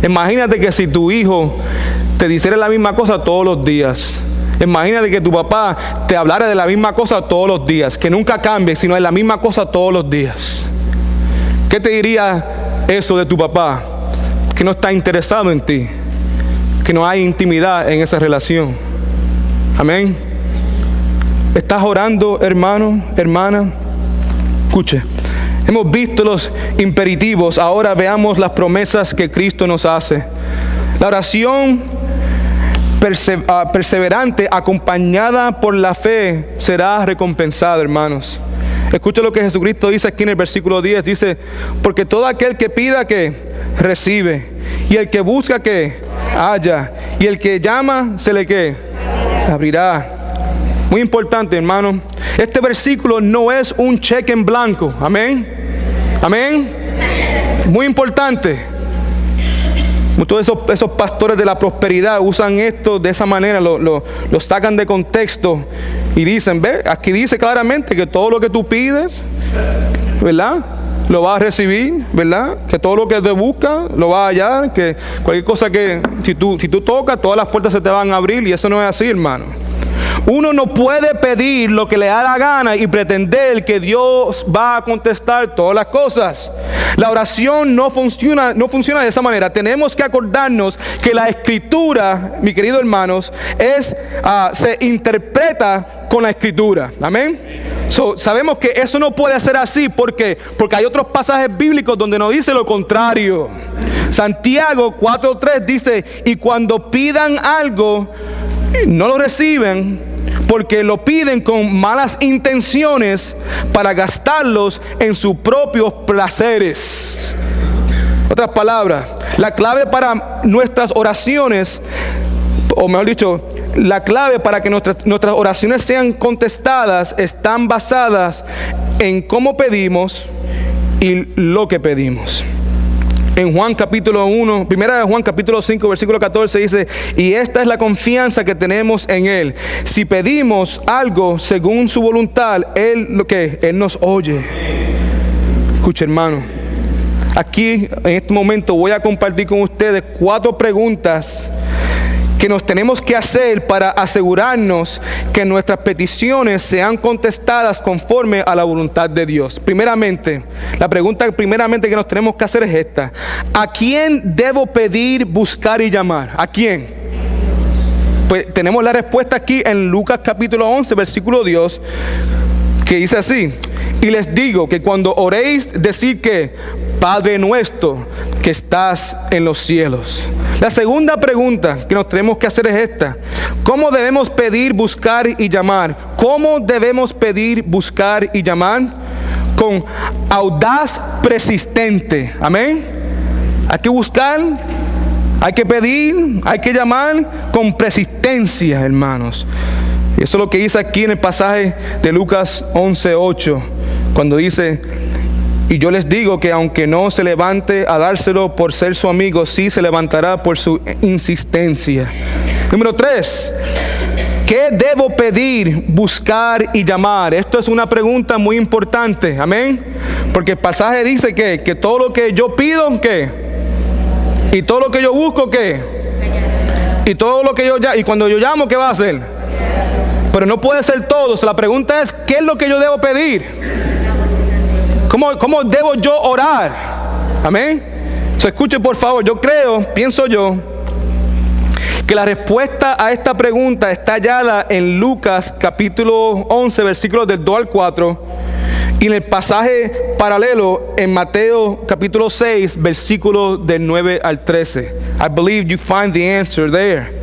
Imagínate que si tu hijo te dijera la misma cosa todos los días. Imagínate que tu papá te hablara de la misma cosa todos los días, que nunca cambie, sino de la misma cosa todos los días. ¿Qué te diría eso de tu papá? Que no está interesado en ti, que no hay intimidad en esa relación. Amén. ¿Estás orando, hermano, hermana? Escuche, hemos visto los imperativos, ahora veamos las promesas que Cristo nos hace. La oración perseverante, acompañada por la fe, será recompensada, hermanos. Escucha lo que Jesucristo dice aquí en el versículo 10. Dice: porque todo aquel que pida, que recibe, y el que busca, que halla, y el que llama, se le que abrirá. Muy importante, hermano, este versículo no es un cheque en blanco. Amén. Amén. Muy importante. Todos esos pastores de la prosperidad usan esto de esa manera, lo sacan de contexto y dicen, ve, aquí dice claramente que todo lo que tú pides, ¿verdad?, lo vas a recibir, ¿verdad? Que todo lo que te busca lo vas a hallar, que cualquier cosa que si tú tocas, todas las puertas se te van a abrir, y eso no es así, hermano. Uno no puede pedir lo que le da la gana y pretender que Dios va a contestar todas las cosas. La oración no funciona de esa manera. Tenemos que acordarnos que la Escritura, mis queridos hermanos, se interpreta con la Escritura. Amén. Sabemos que eso no puede ser así. ¿Por qué? Porque hay otros pasajes bíblicos donde nos dice lo contrario. Santiago 4:3 dice: y cuando pidan algo, no lo reciben, porque lo piden con malas intenciones para gastarlos en sus propios placeres. Otras palabras, la clave para nuestras oraciones, o mejor dicho, la clave para que nuestras oraciones sean contestadas, están basadas en cómo pedimos y lo que pedimos. En Juan capítulo 1, primera de Juan capítulo 5, versículo 14 dice, y esta es la confianza que tenemos en Él. Si pedimos algo según su voluntad, Él nos oye. Escuche, hermano. Aquí, en este momento, voy a compartir con ustedes 4 preguntas que nos tenemos que hacer para asegurarnos que nuestras peticiones sean contestadas conforme a la voluntad de Dios. Primeramente, la pregunta que nos tenemos que hacer es esta: ¿a quién debo pedir, buscar y llamar? ¿A quién? Pues tenemos la respuesta aquí en Lucas capítulo 11, versículo 2, que dice así: y les digo que cuando oréis, decid que Padre nuestro que estás en los cielos. La segunda pregunta que nos tenemos que hacer es esta: ¿cómo debemos pedir, buscar y llamar? ¿Cómo debemos pedir, buscar y llamar? Con audaz persistente. Amén. Hay que buscar, hay que pedir, hay que llamar con persistencia, hermanos. Y eso es lo que dice aquí en el pasaje de Lucas 11:8, cuando dice: y yo les digo que aunque no se levante a dárselo por ser su amigo, sí se levantará por su insistencia. Número 3. ¿Qué debo pedir, buscar y llamar? Esto es una pregunta muy importante. Amén. Porque el pasaje dice que todo lo que yo pido, ¿qué? Y todo lo que yo busco, ¿qué? Y todo lo que y cuando yo llamo, ¿qué va a hacer? Pero no puede ser todo. La pregunta es: ¿qué es lo que yo debo pedir? ¿Cómo debo yo orar? Amén. Escuche por favor, pienso yo, que la respuesta a esta pregunta está hallada en Lucas capítulo 11, versículos del 2 al 4, y en el pasaje paralelo en Mateo capítulo 6, versículos del 9 al 13. I believe you find the answer there.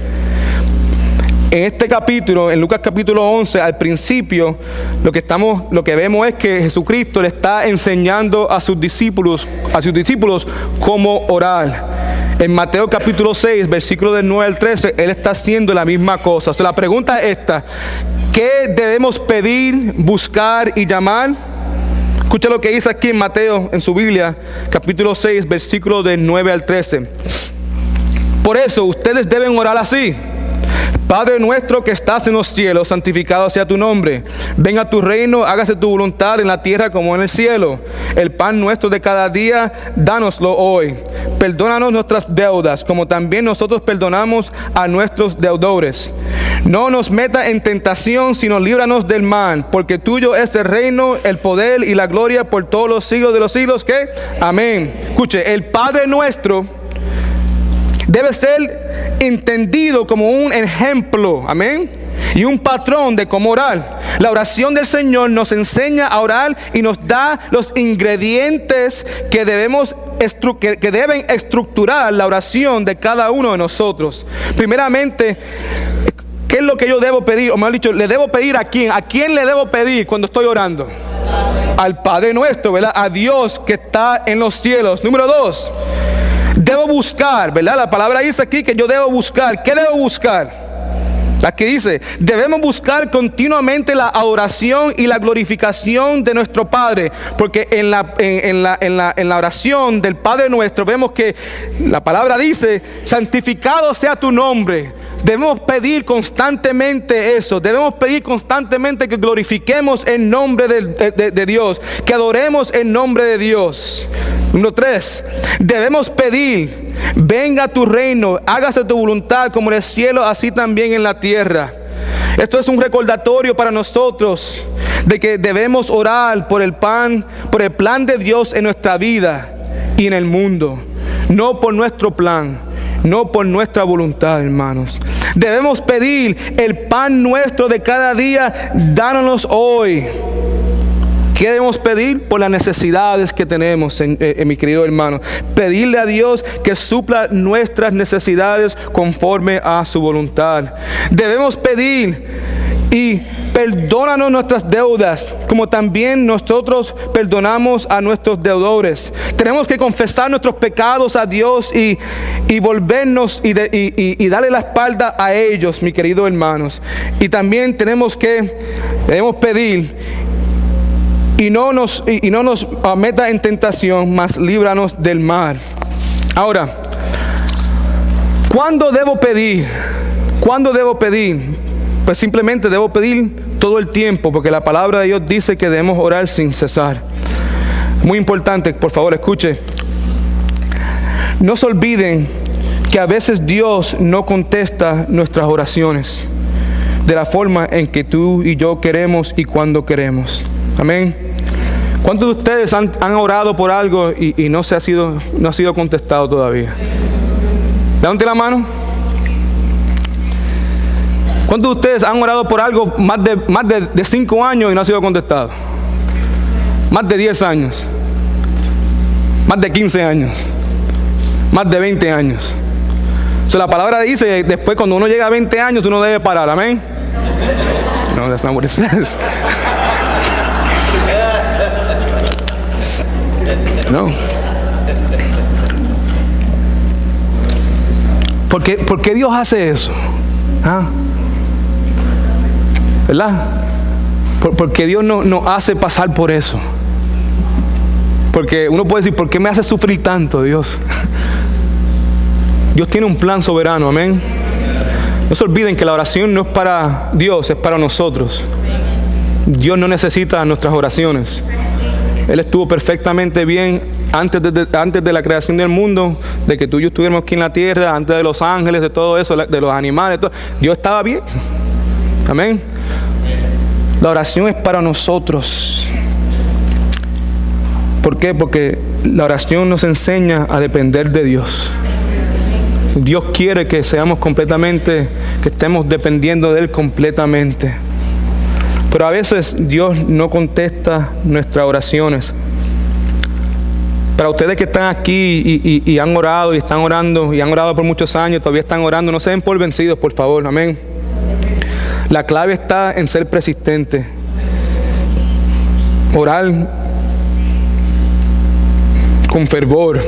En este capítulo, en Lucas capítulo 11, al principio, lo que vemos es que Jesucristo le está enseñando a sus discípulos cómo orar. En Mateo capítulo 6, versículos del 9 al 13, Él está haciendo la misma cosa. La pregunta es esta: ¿qué debemos pedir, buscar y llamar? Escucha lo que dice aquí en Mateo, en su Biblia, capítulo 6, versículos del 9 al 13. Por eso, ustedes deben orar así: Padre nuestro que estás en los cielos, santificado sea tu nombre. Venga tu reino, hágase tu voluntad en la tierra como en el cielo. El pan nuestro de cada día, dánoslo hoy. Perdónanos nuestras deudas, como también nosotros perdonamos a nuestros deudores. No nos meta en tentación, sino líbranos del mal, porque tuyo es el reino, el poder y la gloria por todos los siglos de los siglos. ¿Qué? Amén. Escuche, el Padre nuestro debe ser entendido como un ejemplo, amén, y un patrón de cómo orar. La oración del Señor nos enseña a orar y nos da los ingredientes que deben estructurar la oración de cada uno de nosotros. Primeramente, ¿qué es lo que yo debo pedir? O mejor dicho, ¿le debo pedir a quién? ¿A quién le debo pedir cuando estoy orando? Al Padre nuestro, ¿verdad? A Dios que está en los cielos. Número 2. Debo buscar, ¿verdad? La palabra dice aquí que yo debo buscar. ¿Qué debo buscar? Aquí dice: debemos buscar continuamente la adoración y la glorificación de nuestro Padre, porque en la oración del Padre nuestro vemos que la palabra dice: santificado sea tu nombre. Debemos pedir constantemente eso. Debemos pedir constantemente que glorifiquemos el nombre de Dios, que adoremos el nombre de Dios. Número 3, debemos pedir: venga tu reino, hágase tu voluntad como en el cielo, así también en la tierra. Esto es un recordatorio para nosotros de que debemos orar por el plan de Dios en nuestra vida y en el mundo, no por nuestro plan, no por nuestra voluntad, hermanos. Debemos pedir: el pan nuestro de cada día, dános hoy. ¿Qué debemos pedir? Por las necesidades que tenemos, mi querido hermano. Pedirle a Dios que supla nuestras necesidades conforme a su voluntad. Debemos pedir: y perdónanos nuestras deudas, como también nosotros perdonamos a nuestros deudores. Tenemos que confesar nuestros pecados a Dios y volvernos y darle la espalda a ellos, mis queridos hermanos. Y también debemos pedir: y no nos meta en tentación, mas líbranos del mal. Ahora, ¿cuándo debo pedir? ¿Cuándo debo pedir? Pues simplemente debo pedir todo el tiempo, porque la palabra de Dios dice que debemos orar sin cesar. Muy importante, por favor, escuche. No se olviden que a veces Dios no contesta nuestras oraciones de la forma en que tú y yo queremos y cuando queremos. Amén. ¿Cuántos de ustedes han orado por algo y no ha sido contestado todavía? Levante la mano. ¿Cuántos de ustedes han orado por algo más de 5 años y no ha sido contestado? Más de 10 años. Más de 15 años. Más de 20 años. La palabra dice, después cuando uno llega a 20 años, uno debe parar. Amén. No, that's not what it says. No. ¿Por qué Dios hace eso? ¿Ah? ¿Verdad? Porque Dios nos hace pasar por eso. Porque uno puede decir, ¿por qué me hace sufrir tanto, Dios? Dios tiene un plan soberano, amén. No se olviden que la oración no es para Dios, es para nosotros. Dios no necesita nuestras oraciones. Él estuvo perfectamente bien antes de la creación del mundo, de que tú y yo estuviéramos aquí en la tierra, antes de los ángeles, de todo eso, de los animales, todo. Dios estaba bien. Amén. La oración es para nosotros. ¿Por qué? Porque la oración nos enseña a depender de Dios. Dios quiere que seamos que estemos dependiendo de Él completamente. Pero a veces Dios no contesta nuestras oraciones. Para ustedes que están aquí y han orado y están orando y han orado por muchos años, todavía están orando, no se den por vencidos, por favor, amén. La clave está en ser persistente. Orar con fervor.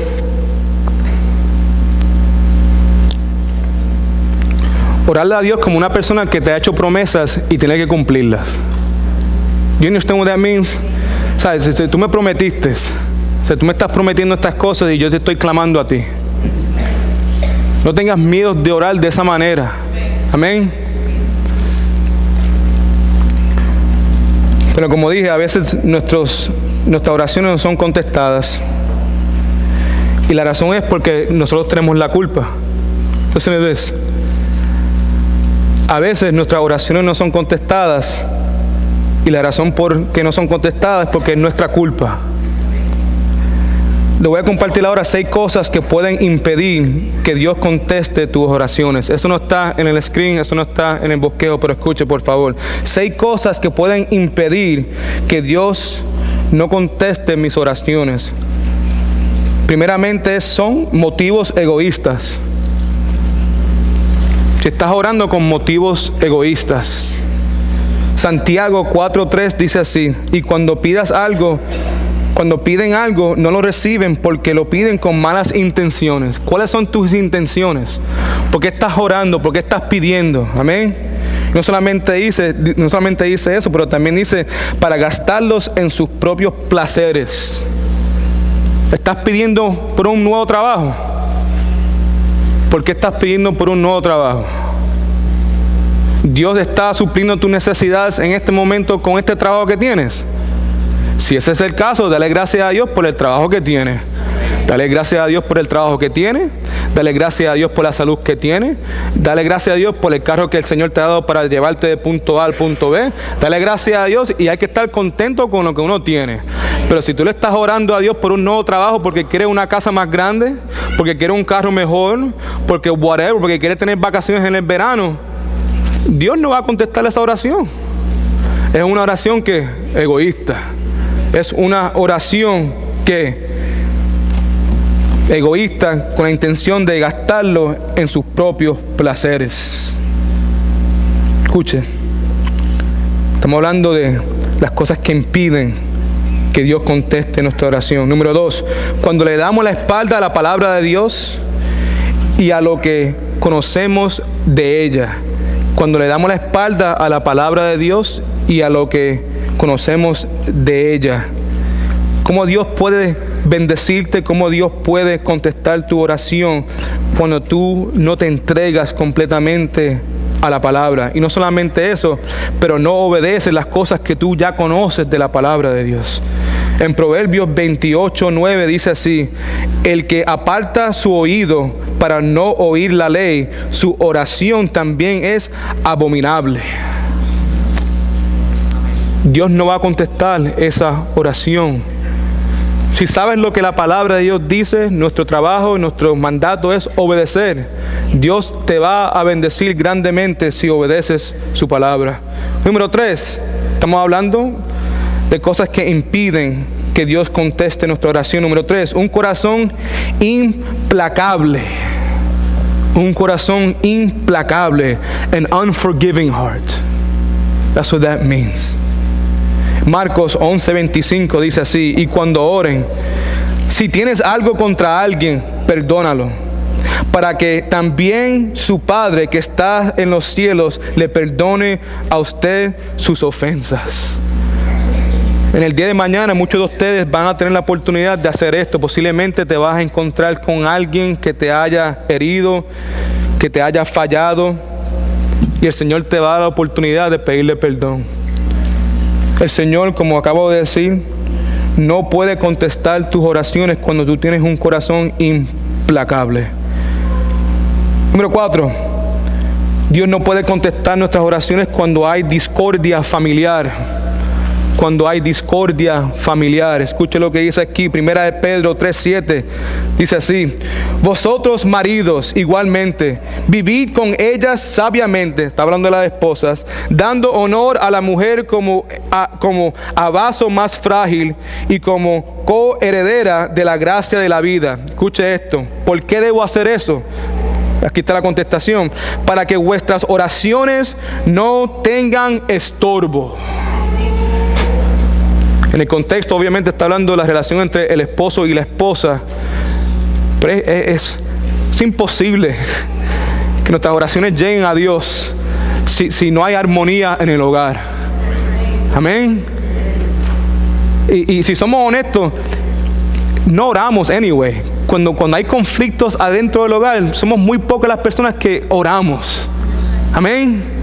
Orarle a Dios como una persona que te ha hecho promesas y tiene que cumplirlas. You understand what that means? ¿Sabes? Si tú me prometiste, tú me estás prometiendo estas cosas y yo te estoy clamando a ti. No tengas miedo de orar de esa manera. Amén. Pero como dije, a veces nuestras oraciones no son contestadas. Y la razón es porque nosotros tenemos la culpa. Listen to this. A veces nuestras oraciones no son contestadas y la razón por que no son contestadas es porque es nuestra culpa. Le voy a compartir ahora 6 cosas que pueden impedir que Dios conteste tus oraciones. Eso no está en el screen, eso no está en el bosquejo, pero escuche por favor. 6 cosas que pueden impedir que Dios no conteste mis oraciones. Primeramente son motivos egoístas. Si estás orando con motivos egoístas. Santiago 4:3 dice así: y cuando piden algo, no lo reciben porque lo piden con malas intenciones. ¿Cuáles son tus intenciones? ¿Por qué estás orando? ¿Por qué estás pidiendo? Amén. No solamente dice eso, pero también dice para gastarlos en sus propios placeres. ¿Estás pidiendo por un nuevo trabajo? ¿Por qué estás pidiendo por un nuevo trabajo? Dios está supliendo tus necesidades en este momento con este trabajo que tienes. Si ese es el caso, dale gracias a Dios por el trabajo que tienes. Dale gracias a Dios por el trabajo que tienes. Dale gracias a Dios por la salud que tienes. Dale gracias a Dios por el carro que el Señor te ha dado para llevarte de punto A al punto B. Dale gracias a Dios y hay que estar contento con lo que uno tiene. Pero si tú le estás orando a Dios por un nuevo trabajo porque quieres una casa más grande, porque quieres un carro mejor, porque whatever, porque quieres tener vacaciones en el verano, Dios no va a contestar esa oración. Es una oración que es egoísta. Es una oración egoísta con la intención de gastarlo en sus propios placeres. Escuche, estamos hablando de las cosas que impiden que Dios conteste nuestra oración. Número 2, cuando le damos la espalda a la palabra de Dios y a lo que conocemos de ella. Cuando le damos la espalda a la palabra de Dios y a lo que conocemos de ella. ¿Cómo Dios puede bendecirte, cómo Dios puede contestar tu oración cuando tú no te entregas completamente a la palabra. Y no solamente eso, pero no obedeces las cosas que tú ya conoces de la palabra de Dios. En Proverbios 28:9 dice así: el que aparta su oído para no oír la ley, su oración también es abominable. Dios no va a contestar esa oración. Si sabes lo que la palabra de Dios dice, nuestro trabajo, nuestro mandato es obedecer. Dios te va a bendecir grandemente si obedeces su palabra. Número 3, estamos hablando de cosas que impiden que Dios conteste nuestra oración. Número 3, un corazón implacable. Un corazón implacable. An unforgiving heart. That's what that means. Marcos 11:25 dice así: y cuando oren, si tienes algo contra alguien, perdónalo, para que también su Padre que está en los cielos le perdone a usted sus ofensas. En el día de mañana muchos de ustedes van a tener la oportunidad de hacer esto. Posiblemente te vas a encontrar con alguien que te haya herido, que te haya fallado, y el Señor te va a dar la oportunidad de pedirle perdón. El Señor, como acabo de decir, no puede contestar tus oraciones cuando tú tienes un corazón implacable. Número 4, Dios no puede contestar nuestras oraciones cuando hay discordia familiar. Cuando hay discordia familiar. Escuche lo que dice aquí, 1 Pedro 3:7. Dice así: vosotros maridos igualmente, vivid con ellas sabiamente, está hablando de las esposas, dando honor a la mujer como a vaso más frágil y como coheredera de la gracia de la vida. Escuche esto. ¿Por qué debo hacer eso? Aquí está la contestación: para que vuestras oraciones no tengan estorbo. En el contexto obviamente está hablando de la relación entre el esposo y la esposa. Pero es imposible que nuestras oraciones lleguen a Dios si no hay armonía en el hogar. Amén. Y si somos honestos, no oramos anyway. Cuando hay conflictos adentro del hogar, somos muy pocas las personas que oramos. Amén.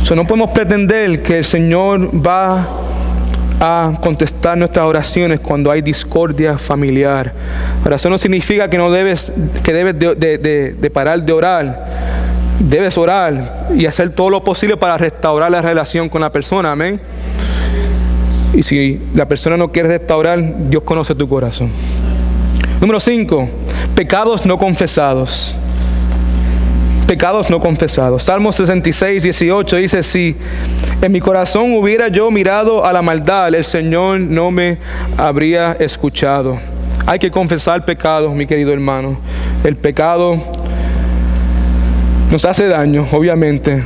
No podemos pretender que el Señor va a contestar nuestras oraciones cuando hay discordia familiar. Ahora, eso no significa que debes de parar de orar. Debes orar y hacer todo lo posible para restaurar la relación con la persona. Amén. Y si la persona no quiere restaurar, Dios conoce tu corazón. Número 5, pecados no confesados. Pecados no confesados. Salmo 66:18 dice: si en mi corazón hubiera yo mirado a la maldad, el Señor no me habría escuchado. Hay que confesar pecados, mi querido hermano. El pecado nos hace daño, obviamente,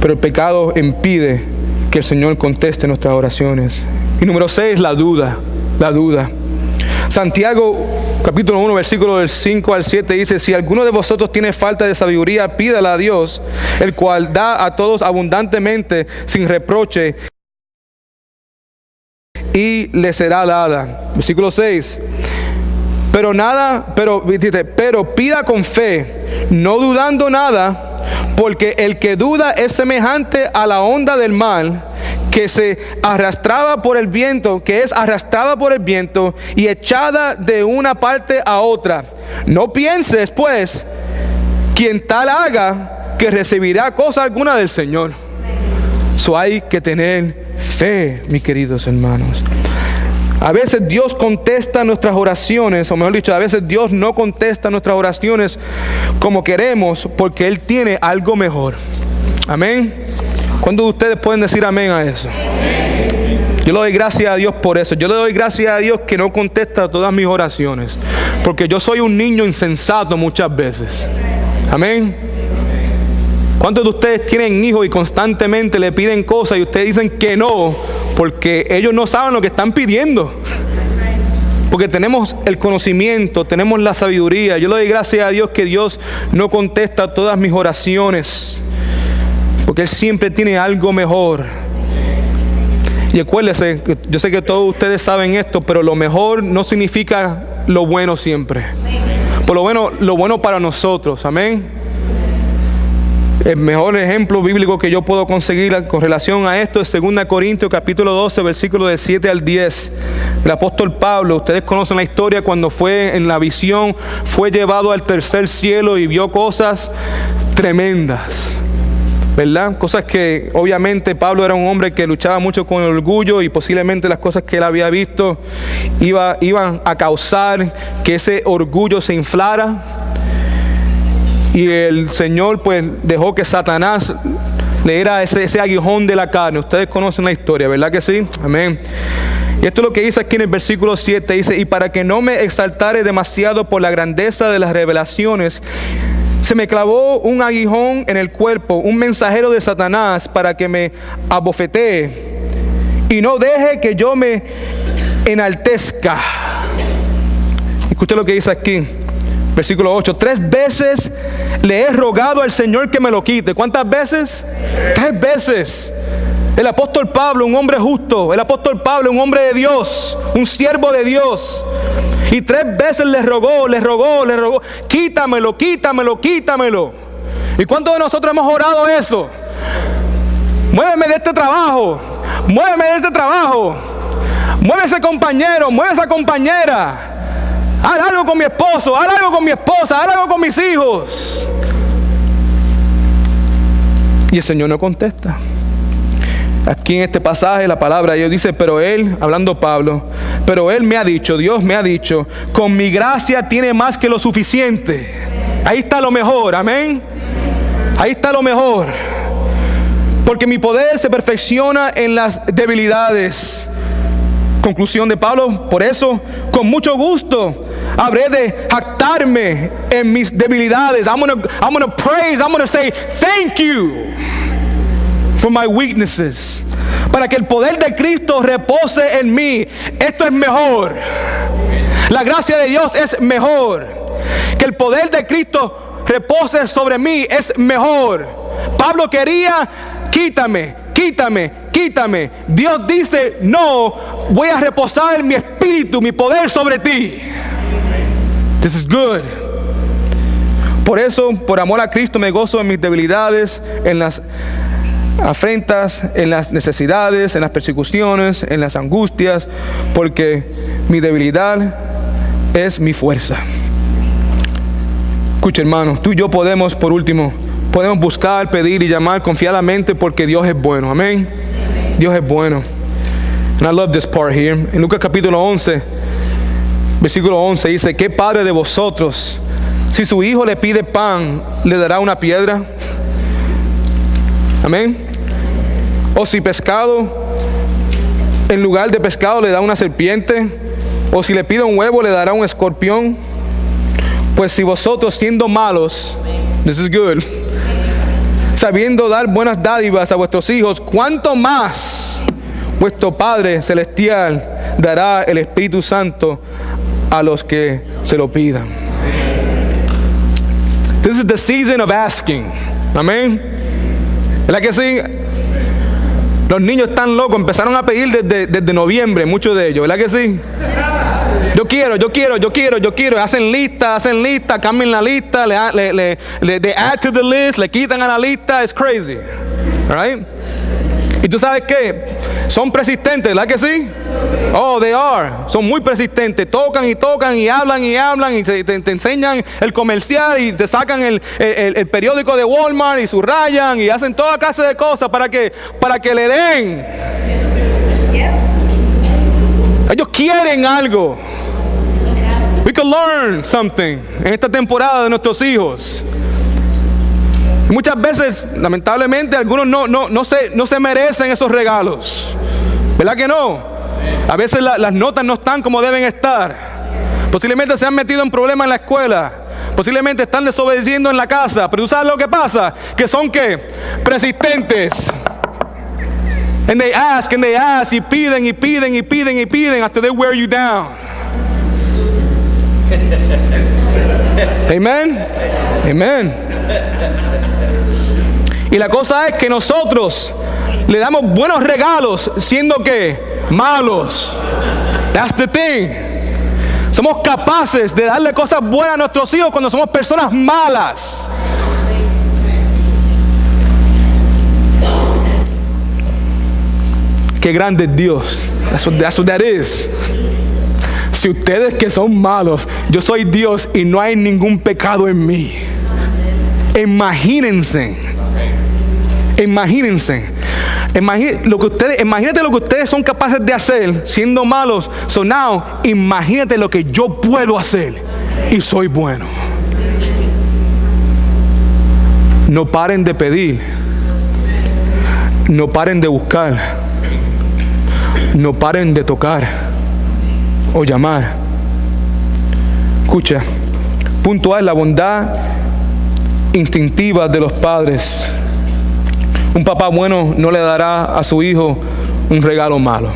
pero el pecado impide que el Señor conteste nuestras oraciones. Y número 6, la duda. La duda. Santiago capítulo 1 versículo del 5 al 7 dice: si alguno de vosotros tiene falta de sabiduría, pídala a Dios, el cual da a todos abundantemente sin reproche, y le será dada. Versículo 6. Pero pida con fe, no dudando nada, porque el que duda es semejante a la onda del mar, que es arrastrada por el viento y echada de una parte a otra. No pienses, pues, quien tal haga, que recibirá cosa alguna del Señor. Hay que tener fe, mis queridos hermanos. A veces Dios contesta nuestras oraciones, o mejor dicho, a veces Dios no contesta nuestras oraciones como queremos, porque Él tiene algo mejor. Amén. ¿Cuántos de ustedes pueden decir amén a eso? Yo le doy gracias a Dios por eso. Yo le doy gracias a Dios que no contesta todas mis oraciones, porque yo soy un niño insensato muchas veces. Amén. ¿Cuántos de ustedes tienen hijos y constantemente le piden cosas y ustedes dicen que no, porque ellos no saben lo que están pidiendo? Porque tenemos el conocimiento, tenemos la sabiduría. Yo le doy gracias a Dios que Dios no contesta todas mis oraciones, porque Él siempre tiene algo mejor. Y acuérdense, yo sé que todos ustedes saben esto, pero lo mejor no significa lo bueno siempre. Por lo bueno para nosotros, amén. El mejor ejemplo bíblico que yo puedo conseguir con relación a esto es 2 Corintios capítulo 12, versículos del 7 al 10. El apóstol Pablo, ustedes conocen la historia cuando fue en la visión, fue llevado al tercer cielo y vio cosas tremendas, ¿verdad? Cosas que obviamente Pablo era un hombre que luchaba mucho con el orgullo y posiblemente las cosas que él había visto iban a causar que ese orgullo se inflara. Y el Señor pues dejó que Satanás le diera ese aguijón de la carne. Ustedes conocen la historia, ¿verdad que sí? Amén. Y esto es lo que dice aquí en el versículo 7. Dice, y para que no me exaltare demasiado por la grandeza de las revelaciones, se me clavó un aguijón en el cuerpo, un mensajero de Satanás para que me abofetee y no deje que yo me enaltezca. Escucha lo que dice aquí. Versículo 8, 3 veces le he rogado al Señor que me lo quite. ¿Cuántas veces? 3 veces. El apóstol Pablo, un hombre justo. El apóstol Pablo, un hombre de Dios, un siervo de Dios. Y 3 veces le rogó. Quítamelo, quítamelo, quítamelo. ¿Y cuántos de nosotros hemos orado eso? Muéveme de este trabajo. Muéveme de este trabajo. Mueve ese compañero, mueve esa compañera. Haz algo con mi esposo, haz algo con mi esposa, haz algo con mis hijos. Y el Señor no contesta. Aquí en este pasaje la palabra de Dios dice, pero Él, hablando Pablo, pero Él me ha dicho, Dios me ha dicho, con mi gracia tiene más que lo suficiente. Ahí está lo mejor, amén. Ahí está lo mejor. Porque mi poder se perfecciona en las debilidades. Conclusión de Pablo, por eso, con mucho gusto, habré de jactarme en mis debilidades. I'm gonna praise, I'm gonna say, thank you for my weaknesses. Para que el poder de Cristo repose en mí. Esto es mejor. La gracia de Dios es mejor. Que el poder de Cristo repose sobre mí es mejor. Pablo quería, quítame, quítame, quítame. Dios dice, no, voy a reposar mi espíritu, mi poder sobre ti. This is good. Por eso, por amor a Cristo, me gozo en mis debilidades, en las afrentas, en las necesidades, en las persecuciones, en las angustias, porque mi debilidad es mi fuerza. Escucha, hermano, tú y yo podemos, por último, podemos buscar, pedir y llamar confiadamente porque Dios es bueno. Amén. Dios es bueno. And I love this part here. En Lucas capítulo 11, versículo 11 dice, ¿qué padre de vosotros, si su hijo le pide pan, le dará una piedra? Amén. O si pescado, en lugar de pescado le da una serpiente. O si le pide un huevo, le dará un escorpión. Pues si vosotros siendo malos, this is good, sabiendo dar buenas dádivas a vuestros hijos, ¿cuánto más vuestro Padre Celestial dará el Espíritu Santo a los que se lo pidan? This is the season of asking. Amén. ¿Verdad que sí? Los niños están locos, empezaron a pedir desde noviembre, muchos de ellos, ¿verdad que sí? Yo quiero. Hacen lista, cambian la lista, le add to the list, le quitan a la lista. It's crazy. Right? Y tú sabes qué, son persistentes, ¿verdad que sí? Oh, they are. Son muy persistentes. Tocan y hablan y te enseñan el comercial y te sacan el periódico de Walmart y subrayan y hacen toda clase de cosas para que le den. Ellos quieren algo. We can learn something en esta temporada de nuestros hijos. Muchas veces, lamentablemente, algunos no se merecen esos regalos. ¿Verdad que no? A veces las notas no están como deben estar. Posiblemente se han metido en problemas en la escuela. Posiblemente están desobedeciendo en la casa. Pero ¿tú sabes lo que pasa? Que son ¿qué? Persistentes. And they ask y piden hasta they wear you down. Amen. Amen. Y la cosa es que nosotros le damos buenos regalos siendo que malos. That's the thing. Somos capaces de darle cosas buenas a nuestros hijos cuando somos personas malas. Qué grande es Dios. That's what that is. Si ustedes que son malos, yo soy Dios y no hay ningún pecado en mí. Imagínate lo que ustedes son capaces de hacer siendo malos. So now, imagínate lo que yo puedo hacer y soy bueno. No paren de pedir. No paren de buscar. No paren de tocar o llamar. Escucha, punto A es la bondad instintiva de los padres. Un papá bueno no le dará a su hijo un regalo malo.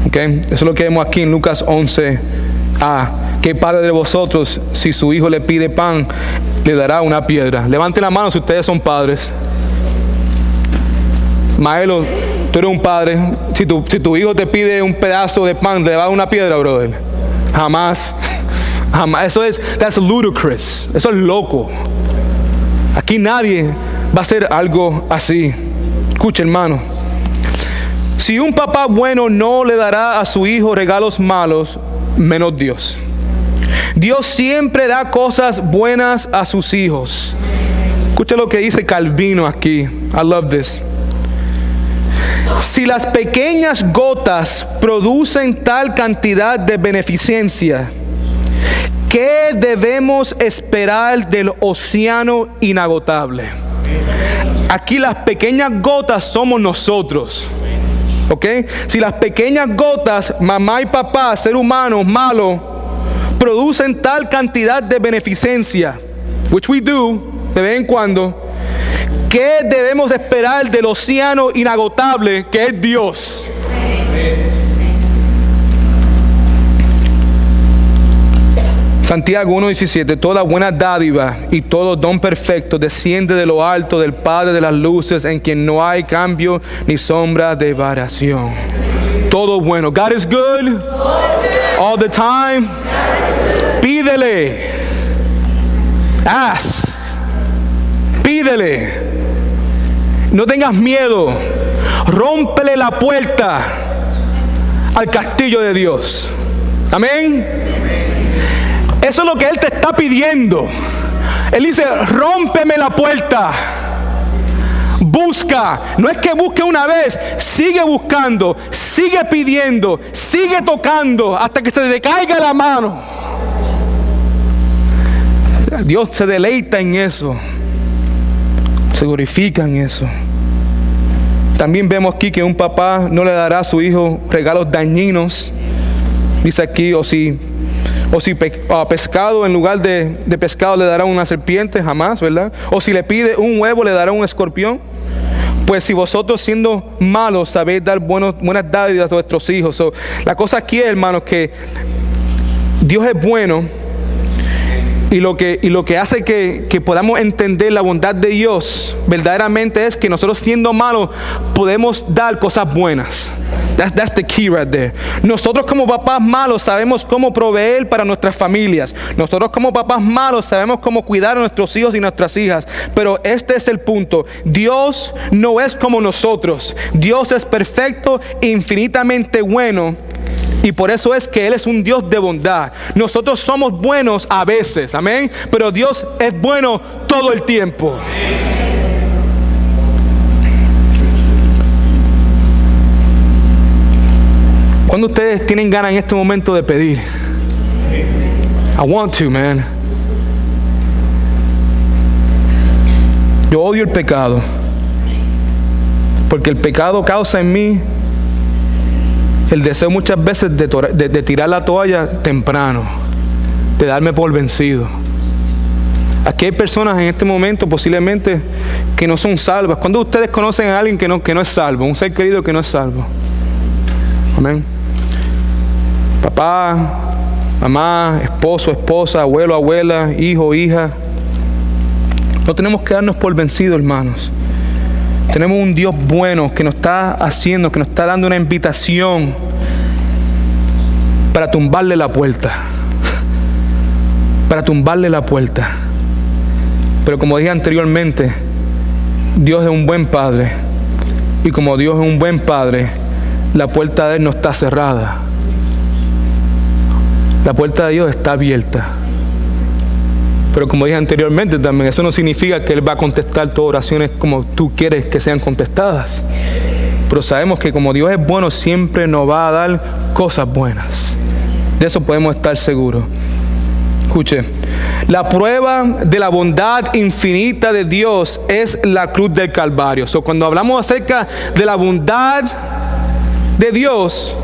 ¿Okay? Eso es lo que vemos aquí en Lucas 11a. ¿Qué padre de vosotros, si su hijo le pide pan, le dará una piedra? Levanten la mano si ustedes son padres. Maelo, tú eres un padre. Si tu hijo te pide un pedazo de pan, ¿le va a dar una piedra, brother? Jamás. Jamás. That's ludicrous. Eso es loco. Aquí nadie va a hacer algo así. Escucha, hermano. Si un papá bueno no le dará a su hijo regalos malos, menos Dios. Dios siempre da cosas buenas a sus hijos. Escucha lo que dice Calvino aquí. I love this. Si las pequeñas gotas producen tal cantidad de beneficencia, ¿qué debemos esperar del océano inagotable? Aquí las pequeñas gotas somos nosotros. ¿Ok? Si las pequeñas gotas, mamá y papá, ser humanos malos, producen tal cantidad de beneficencia, which we do de vez en cuando, ¿qué debemos esperar del océano inagotable que es Dios? Santiago 1:17, toda buena dádiva y todo don perfecto desciende de lo alto del Padre de las luces, en quien no hay cambio ni sombra de variación. Todo bueno. God is good all the time. Pídele. Ask. Pídele. No tengas miedo. Rómpele la puerta al castillo de Dios. Amén. Eso es lo que Él te está pidiendo. Él dice, rómpeme la puerta. Busca. No es que busque una vez. Sigue buscando. Sigue pidiendo. Sigue tocando hasta que se te caiga la mano. Dios se deleita en eso. Se glorifica en eso. También vemos aquí que un papá no le dará a su hijo regalos dañinos. Dice aquí, o si pescado en lugar de pescado le dará una serpiente, jamás, ¿verdad? O si le pide un huevo le dará un escorpión. Pues si vosotros siendo malos sabéis dar buenas dádivas a vuestros hijos. La cosa aquí es, hermanos, que Dios es bueno. Y lo que hace que podamos entender la bondad de Dios verdaderamente es que nosotros siendo malos podemos dar cosas buenas. That's the key right there. Nosotros como papás malos sabemos cómo proveer para nuestras familias. Nosotros como papás malos sabemos cómo cuidar a nuestros hijos y nuestras hijas. Pero este es el punto. Dios no es como nosotros. Dios es perfecto e infinitamente bueno. Y por eso es que Él es un Dios de bondad. Nosotros somos buenos a veces, amén. Pero Dios es bueno todo el tiempo. ¿Cuándo ustedes tienen ganas en este momento de pedir? I want to, man. Yo odio el pecado. Porque el pecado causa en mí el deseo muchas veces de tirar la toalla temprano, de darme por vencido. Aquí hay personas en este momento posiblemente que no son salvas. ¿Cuándo ustedes conocen a alguien que no es salvo? Un ser querido que no es salvo. Amén. Papá, mamá, esposo, esposa, abuelo, abuela, hijo, hija. No tenemos que darnos por vencidos, hermanos. Tenemos un Dios bueno que nos está haciendo, que nos está dando una invitación para tumbarle la puerta. Para tumbarle la puerta. Pero como dije anteriormente, Dios es un buen Padre. Y como Dios es un buen Padre, la puerta de Él no está cerrada. La puerta de Dios está abierta. Pero como dije anteriormente también, eso no significa que Él va a contestar tus oraciones como tú quieres que sean contestadas. Pero sabemos que como Dios es bueno, siempre nos va a dar cosas buenas. De eso podemos estar seguros. Escuche, la prueba de la bondad infinita de Dios es la cruz del Calvario. Cuando hablamos acerca de la bondad de Dios,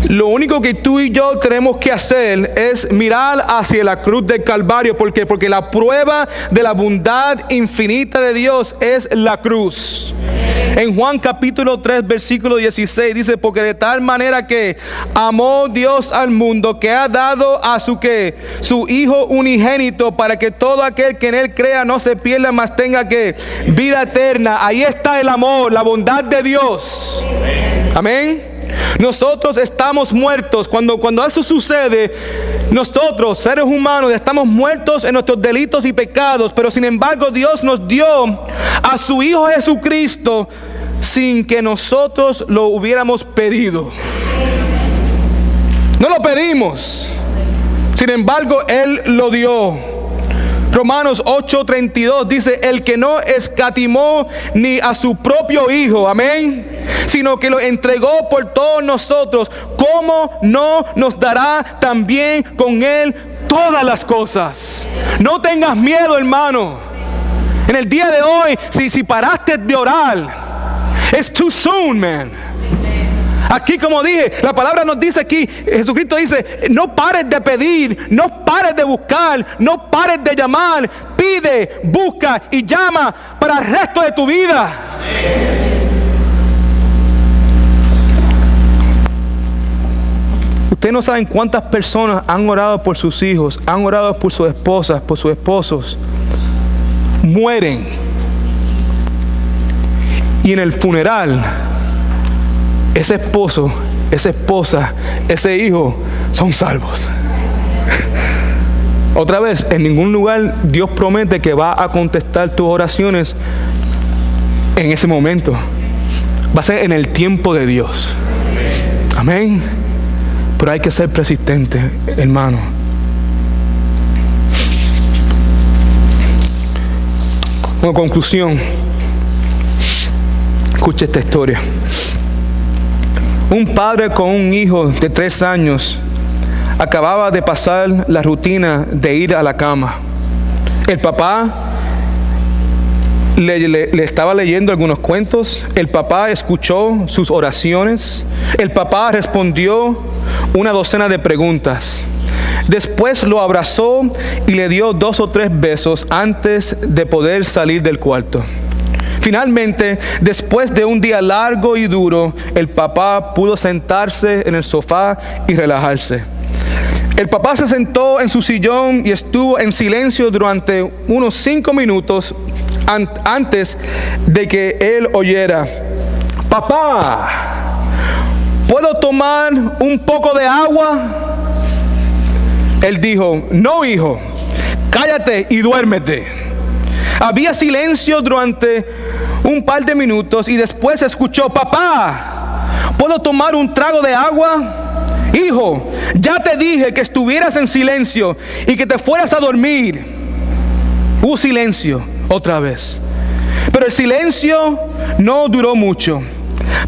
lo único que tú y yo tenemos que hacer es mirar hacia la cruz del Calvario. ¿Por qué? Porque la prueba de la bondad infinita de Dios es la cruz. En Juan capítulo 3 versículo 16 dice: porque de tal manera que amó Dios al mundo, que ha dado a su Hijo unigénito, para que todo aquel que en Él crea no se pierda, mas tenga vida eterna. Ahí está el amor, la bondad de Dios. Amén. Nosotros estamos muertos. Cuando eso sucede, nosotros, seres humanos, estamos muertos en nuestros delitos y pecados. Pero sin embargo, Dios nos dio a su Hijo Jesucristo sin que nosotros lo hubiéramos pedido. No lo pedimos. Sin embargo, Él lo dio. Romanos 8:32 dice: el que no escatimó ni a su propio Hijo, amén, sino que lo entregó por todos nosotros, ¿cómo no nos dará también con Él todas las cosas? No tengas miedo, hermano. En el día de hoy, si paraste de orar, it's too soon, man. Aquí, como dije, la palabra nos dice aquí, Jesucristo dice: no pares de pedir, no pares de buscar, no pares de llamar. Pide, busca y llama para el resto de tu vida. Ustedes no saben cuántas personas han orado por sus hijos, han orado por sus esposas, por sus esposos. Mueren. Y en el funeral, ese esposo, esa esposa, ese hijo son salvos. Otra vez, en ningún lugar Dios promete que va a contestar tus oraciones en ese momento. Va a ser en el tiempo de Dios. Amén. Pero hay que ser persistente, hermano. Como conclusión, escuche esta historia. Un padre con un hijo de 3 años acababa de pasar la rutina de ir a la cama. El papá le estaba leyendo algunos cuentos. El papá escuchó sus oraciones. El papá respondió una docena de preguntas. Después lo abrazó y le dio 2 o 3 besos antes de poder salir del cuarto. Finalmente, después de un día largo y duro, el papá pudo sentarse en el sofá y relajarse. El papá se sentó en su sillón y estuvo en silencio durante unos 5 minutos antes de que él oyera: papá, ¿puedo tomar un poco de agua? Él dijo: no, hijo, cállate y duérmete. Había silencio durante un par de minutos y después se escuchó: papá, ¿puedo tomar un trago de agua? Hijo, ya te dije que estuvieras en silencio y que te fueras a dormir. Hubo silencio otra vez, pero el silencio no duró mucho.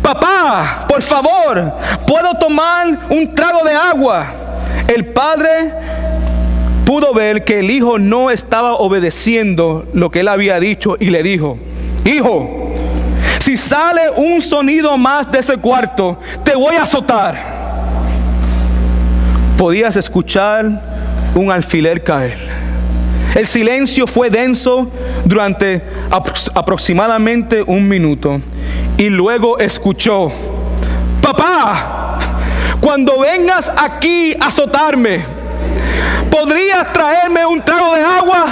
Papá, por favor, ¿puedo tomar un trago de agua? El padre pudo ver que el hijo no estaba obedeciendo lo que él había dicho y le dijo: hijo, si sale un sonido más de ese cuarto, te voy a azotar. Podías escuchar un alfiler caer. El silencio fue denso durante aproximadamente 1 minuto y luego escuchó: papá, cuando vengas aquí a azotarme, ¿podrías traerme un trago de agua?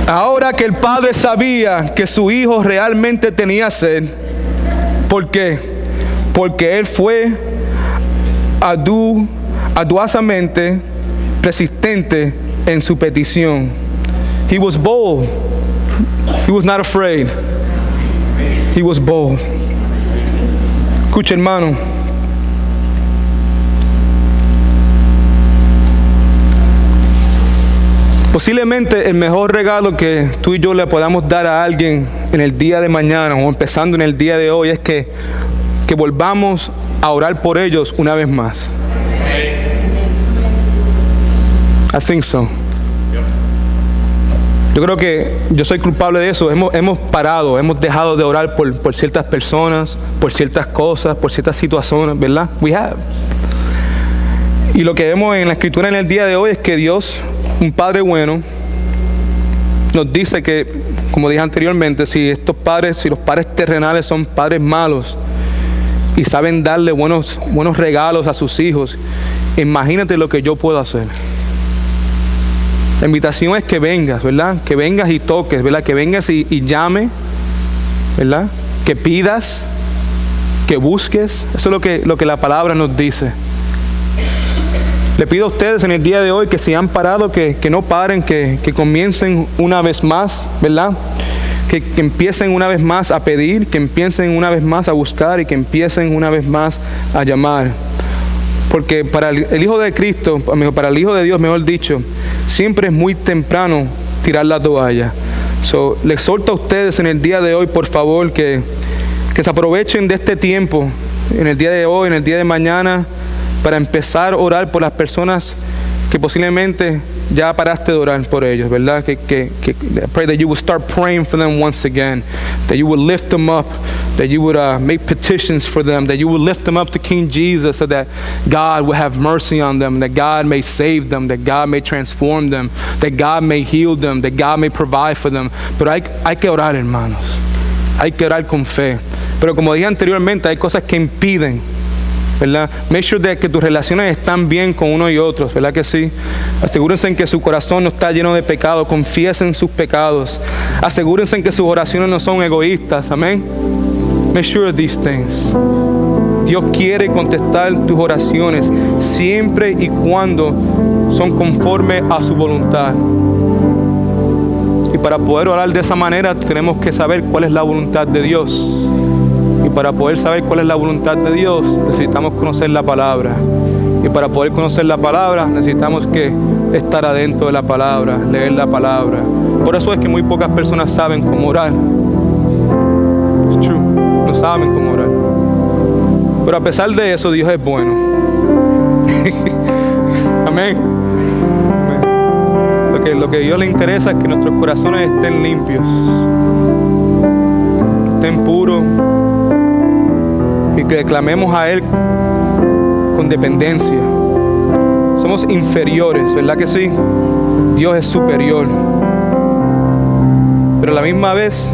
Ahora que el padre sabía que su hijo realmente tenía sed, ¿por qué? Porque él fue arduamente persistente en su petición. He was bold. He was not afraid. He was bold. Escucha, hermano. Posiblemente el mejor regalo que tú y yo le podamos dar a alguien en el día de mañana o empezando en el día de hoy es que volvamos a orar por ellos una vez más. I think so. Yo creo que yo soy culpable de eso. Hemos parado, hemos dejado de orar por ciertas personas, por ciertas cosas, por ciertas situaciones, ¿verdad? We have. Y lo que vemos en la Escritura en el día de hoy es que Dios, un Padre bueno, nos dice que, como dije anteriormente, si los padres terrenales son padres malos y saben darle buenos regalos a sus hijos, imagínate lo que yo puedo hacer. La invitación es que vengas, ¿verdad? Que vengas y toques, ¿verdad? Que vengas y llame, ¿verdad? Que pidas, que busques. Eso es lo que la palabra nos dice. Le pido a ustedes en el día de hoy que si han parado, que no paren, que comiencen una vez más, ¿verdad? Que empiecen una vez más a pedir, que empiecen una vez más a buscar y que empiecen una vez más a llamar. Porque para el Hijo de Cristo, para el Hijo de Dios, mejor dicho, siempre es muy temprano tirar la toalla. Le exhorto a ustedes en el día de hoy, por favor, que se aprovechen de este tiempo, en el día de hoy, en el día de mañana, para empezar a orar por las personas que posiblemente ya paraste de orar por ellos, ¿verdad? I pray that you will start praying for them once again, that you will lift them up, that you would make petitions for them, that you will lift them up to King Jesus so that God will have mercy on them, that God may save them, that God may transform them, that God may heal them, that God may provide for them. Pero hay que orar, hermanos. Hay que orar con fe. Pero como dije anteriormente, hay cosas que impiden, ¿verdad? Make sure que tus relaciones están bien con uno y otros, ¿verdad que sí? Asegúrense en que su corazón no está lleno de pecado, confiesen sus pecados. Asegúrense en que sus oraciones no son egoístas, amén. Make sure of these things. Dios quiere contestar tus oraciones siempre y cuando son conforme a su voluntad. Y para poder orar de esa manera tenemos que saber cuál es la voluntad de Dios. Y para poder saber cuál es la voluntad de Dios, necesitamos conocer la palabra. Y para poder conocer la palabra, necesitamos que estar adentro de la palabra, leer la palabra. Por eso es que muy pocas personas saben cómo orar. It's true. No saben cómo orar. Pero a pesar de eso, Dios es bueno. Amén. Lo que a Dios le interesa es que nuestros corazones estén limpios, estén puros, y que clamemos a Él con dependencia. Somos inferiores, ¿verdad que sí? Dios es superior. Pero a la misma vez,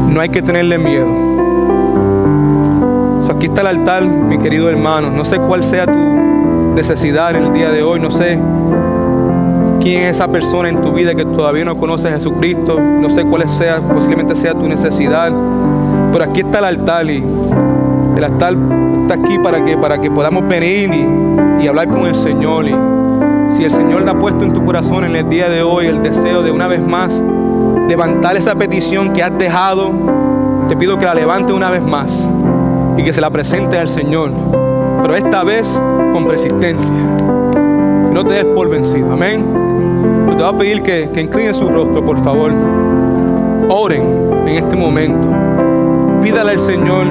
no hay que tenerle miedo. Aquí está el altar, mi querido hermano. No sé cuál sea tu necesidad en el día de hoy. No sé quién es esa persona en tu vida que todavía no conoce a Jesucristo. No sé cuál sea, posiblemente sea tu necesidad. Pero aquí está el altar y el altar está aquí para que podamos venir y hablar con el Señor. Y si el Señor le ha puesto en tu corazón en el día de hoy el deseo de una vez más levantar esa petición que has dejado, te pido que la levante una vez más y que se la presente al Señor, pero esta vez con persistencia. No te des por vencido, amén. Yo te voy a pedir que incline su rostro, por favor. Oren en este momento. Pídale al Señor.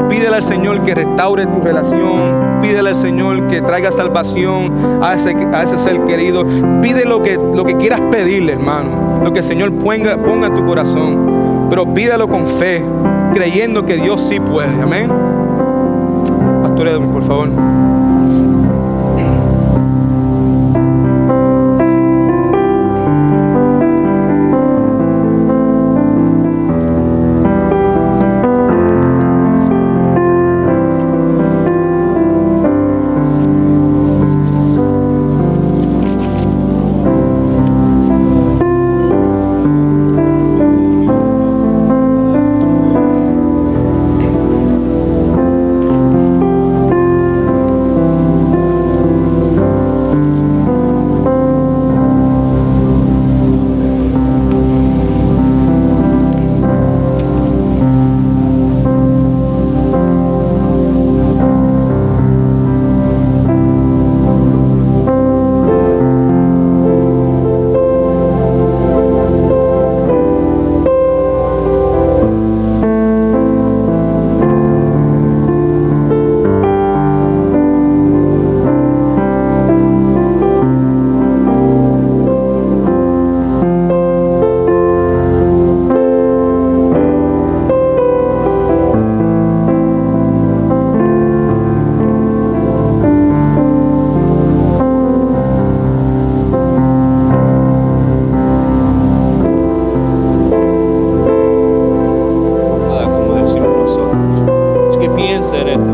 Pídele al Señor que restaure tu relación. Pídele al Señor que traiga salvación a ese ser querido. Pide lo que quieras pedirle, hermano. Lo que el Señor ponga en tu corazón. Pero pídelo con fe, creyendo que Dios sí puede. Amén. Pastor Edwin, por favor.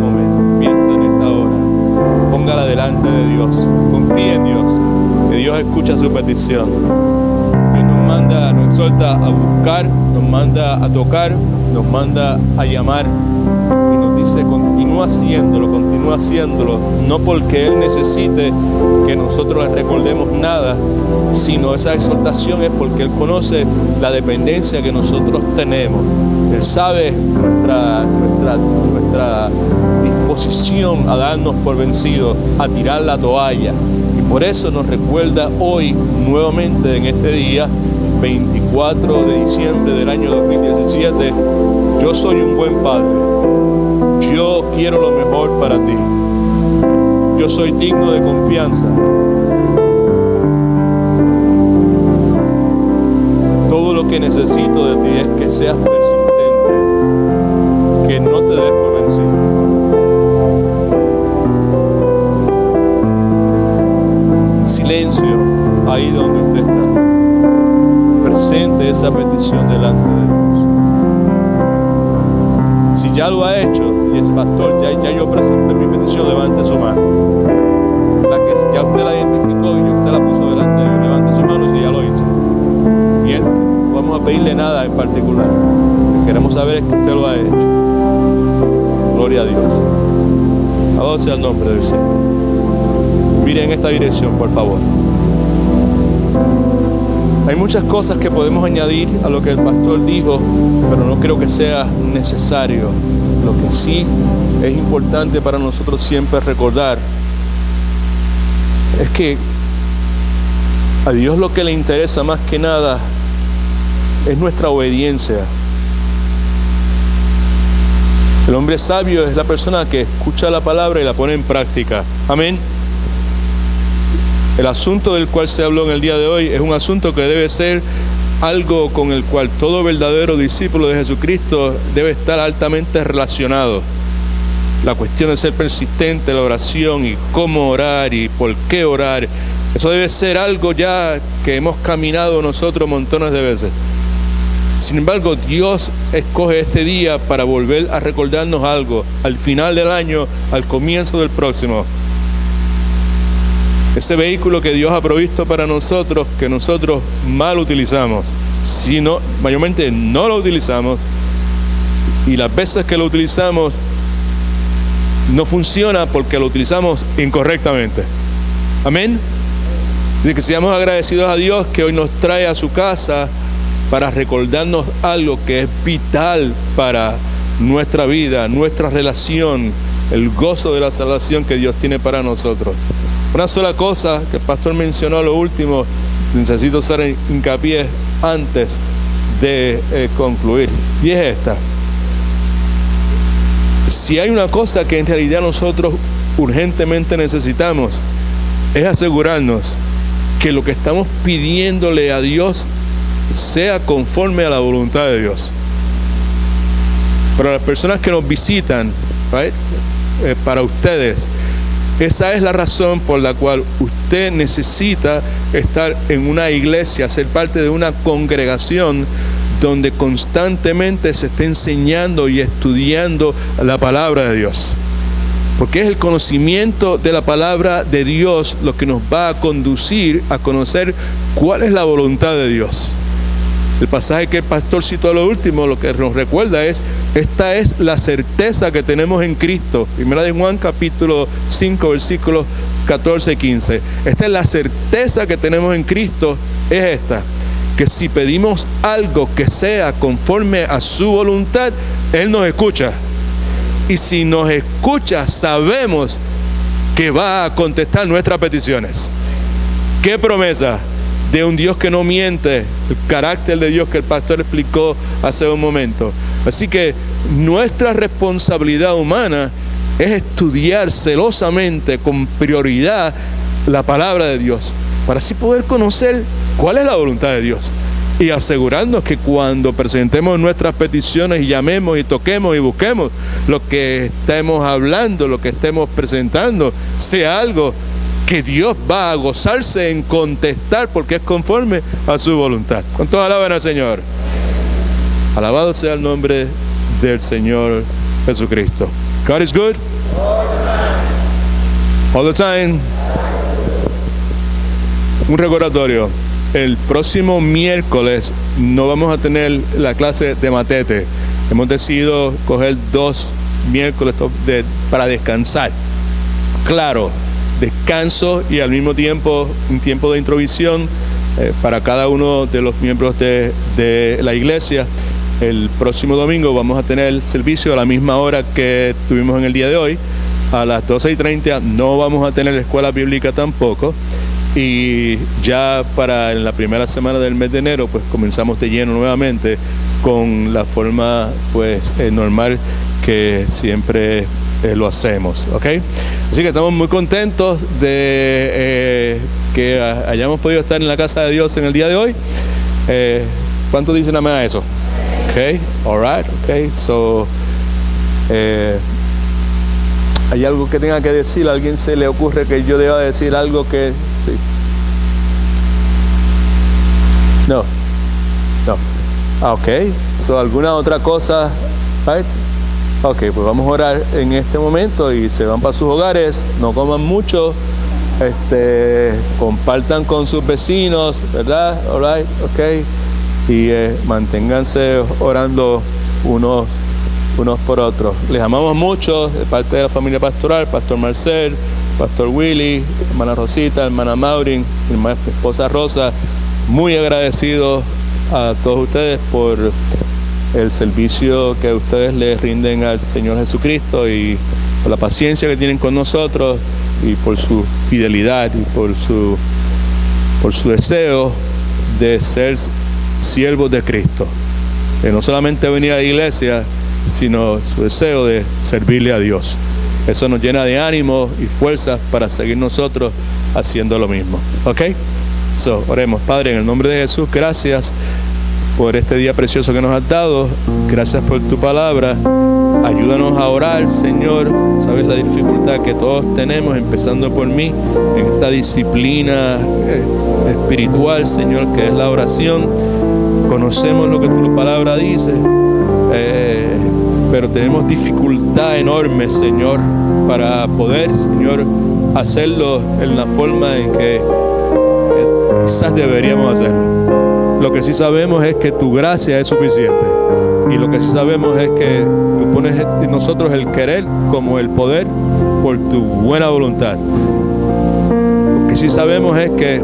momento, piensa en esta hora, póngala delante de Dios, confíe en Dios, que Dios escucha su petición. Dios nos manda, nos exhorta a buscar, nos manda a tocar, nos manda a llamar y nos dice continúa haciéndolo, no porque Él necesite que nosotros le recordemos nada, sino esa exhortación es porque Él conoce la dependencia que nosotros tenemos. Él sabe nuestra disposición a darnos por vencidos, a tirar la toalla. Y por eso nos recuerda hoy, nuevamente en este día, 24 de diciembre del año 2017, yo soy un buen padre. Yo quiero lo mejor para ti. Yo soy digno de confianza. Todo lo que necesito de ti es que seas persistente, que no te des por vencido. Silencio ahí donde usted está. Presente esa petición delante de Dios. Si ya lo ha hecho y es pastor, ya yo presenté mi petición, levante su mano. La que ya usted la identificó y usted la puso delante de Dios, levante su mano si ya lo hizo. Bien, no vamos a pedirle nada en particular. Lo que queremos saber es que usted lo ha hecho. Gloria a Dios. Alabado sea el nombre del Señor. Mire en esta dirección, por favor. Hay muchas cosas que podemos añadir a lo que el pastor dijo, pero no creo que sea necesario. Lo que sí es importante para nosotros siempre recordar es que a Dios lo que le interesa más que nada es nuestra obediencia. El hombre sabio es la persona que escucha la palabra y la pone en práctica. Amén. El asunto del cual se habló en el día de hoy es un asunto que debe ser algo con el cual todo verdadero discípulo de Jesucristo debe estar altamente relacionado. La cuestión de ser persistente, la oración y cómo orar y por qué orar, eso debe ser algo ya que hemos caminado nosotros montones de veces. Sin embargo, Dios escoge este día para volver a recordarnos algo al final del año, al comienzo del próximo. Ese vehículo que Dios ha provisto para nosotros, que nosotros mal utilizamos, mayormente no lo utilizamos, y las veces que lo utilizamos no funciona porque lo utilizamos incorrectamente. Amén. Así que seamos agradecidos a Dios que hoy nos trae a su casa para recordarnos algo que es vital para nuestra vida, nuestra relación, el gozo de la salvación que Dios tiene para nosotros. Una sola cosa que el pastor mencionó a lo último, necesito hacer hincapié antes de concluir, y es esta. Si hay una cosa que en realidad nosotros urgentemente necesitamos, es asegurarnos que lo que estamos pidiéndole a Dios sea conforme a la voluntad de Dios. Para las personas que nos visitan, para ustedes, esa es la razón por la cual usted necesita estar en una iglesia, ser parte de una congregación donde constantemente se esté enseñando y estudiando la palabra de Dios. Porque es el conocimiento de la palabra de Dios lo que nos va a conducir a conocer cuál es la voluntad de Dios. El pasaje que el pastor citó a lo último, lo que nos recuerda es, esta es la certeza que tenemos en Cristo. Primera de Juan capítulo 5 versículos 14 y 15. Esta es la certeza que tenemos en Cristo, es esta, que si pedimos algo que sea conforme a su voluntad, Él nos escucha. Y si nos escucha, sabemos que va a contestar nuestras peticiones. ¿Qué promesa? De un Dios que no miente, el carácter de Dios que el pastor explicó hace un momento. Así que nuestra responsabilidad humana es estudiar celosamente, con prioridad, la palabra de Dios, para así poder conocer cuál es la voluntad de Dios y asegurarnos que cuando presentemos nuestras peticiones y llamemos y toquemos y busquemos, lo que estemos hablando, lo que estemos presentando, sea algo que Dios va a gozarse en contestar porque es conforme a su voluntad. ¿Cuántos alaban al Señor? Alabado sea el nombre del Señor Jesucristo. God is good. All the time. Un recordatorio. El próximo miércoles no vamos a tener la clase de matete. Hemos decidido coger 2 miércoles para descansar. Claro, descanso y al mismo tiempo un tiempo de introvisión para cada uno de los miembros de la iglesia. El próximo domingo vamos a tener el servicio a la misma hora que tuvimos en el día de hoy, a las 12:30. No vamos a tener escuela bíblica tampoco. Y ya para en la primera semana del mes de enero, pues comenzamos de lleno nuevamente con la forma pues normal que siempre lo hacemos, ¿ok? Así que estamos muy contentos de que hayamos podido estar en la casa de Dios en el día de hoy. ¿Cuántos dicen amén a eso? Ok, all right, ok, so ¿hay algo que tenga que decir? ¿A alguien se le ocurre que yo deba decir algo que sí? No. Ok. So, ¿alguna otra cosa? Right? Ok, pues vamos a orar en este momento y se van para sus hogares. No coman mucho. Compartan con sus vecinos, ¿verdad? All right, ok. Y manténganse orando unos por otros. Les amamos mucho de parte de la familia pastoral, Pastor Marcel, Pastor Willy, hermana Rosita, hermana Maureen, mi esposa Rosa. Muy agradecidos a todos ustedes por el servicio que ustedes le rinden al Señor Jesucristo y por la paciencia que tienen con nosotros y por su fidelidad y por su deseo de ser siervos de Cristo. De no solamente venir a la iglesia, sino su deseo de servirle a Dios. Eso nos llena de ánimo y fuerzas para seguir nosotros haciendo lo mismo. ¿Ok? So, oremos. Padre, en el nombre de Jesús, gracias por este día precioso que nos has dado. Gracias por tu palabra. Ayúdanos a orar, Señor. Sabes la dificultad que todos tenemos, empezando por mí, en esta disciplina espiritual, Señor, que es la oración. Conocemos lo que tu palabra dice, pero tenemos dificultad enorme, Señor, para poder, Señor, hacerlo en la forma en que quizás deberíamos hacerlo. Lo que sí sabemos es que tu gracia es suficiente. Y lo que sí sabemos es que tú pones en nosotros el querer como el poder por tu buena voluntad. Lo que sí sabemos es que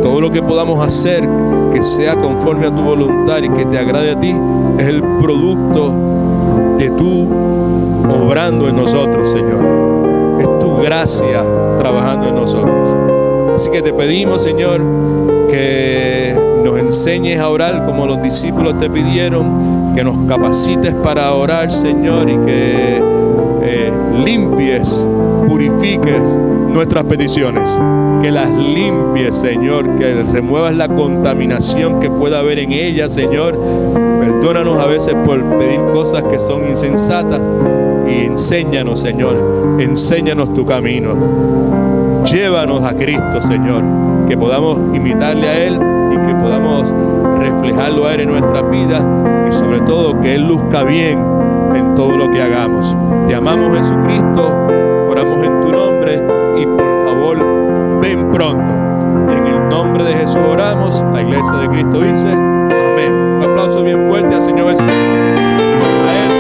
todo lo que podamos hacer que sea conforme a tu voluntad y que te agrade a ti es el producto de tú obrando en nosotros, Señor. Es tu gracia trabajando en nosotros. Así que te pedimos, Señor, que nos enseñes a orar como los discípulos te pidieron, que nos capacites para orar, Señor, y que limpies, purifiques nuestras peticiones, que las limpies, Señor, que remuevas la contaminación que pueda haber en ellas, Señor. Perdónanos a veces por pedir cosas que son insensatas y enséñanos, Señor, enséñanos tu camino. Llévanos a Cristo, Señor, que podamos imitarle a Él y que podamos reflejarlo a Él en nuestras vidas y sobre todo que Él luzca bien en todo lo que hagamos. Te amamos, Jesucristo, oramos en tu nombre y por favor ven pronto. En el nombre de Jesús oramos. La iglesia de Cristo dice amén. Un aplauso bien fuerte al Señor Jesucristo. A Él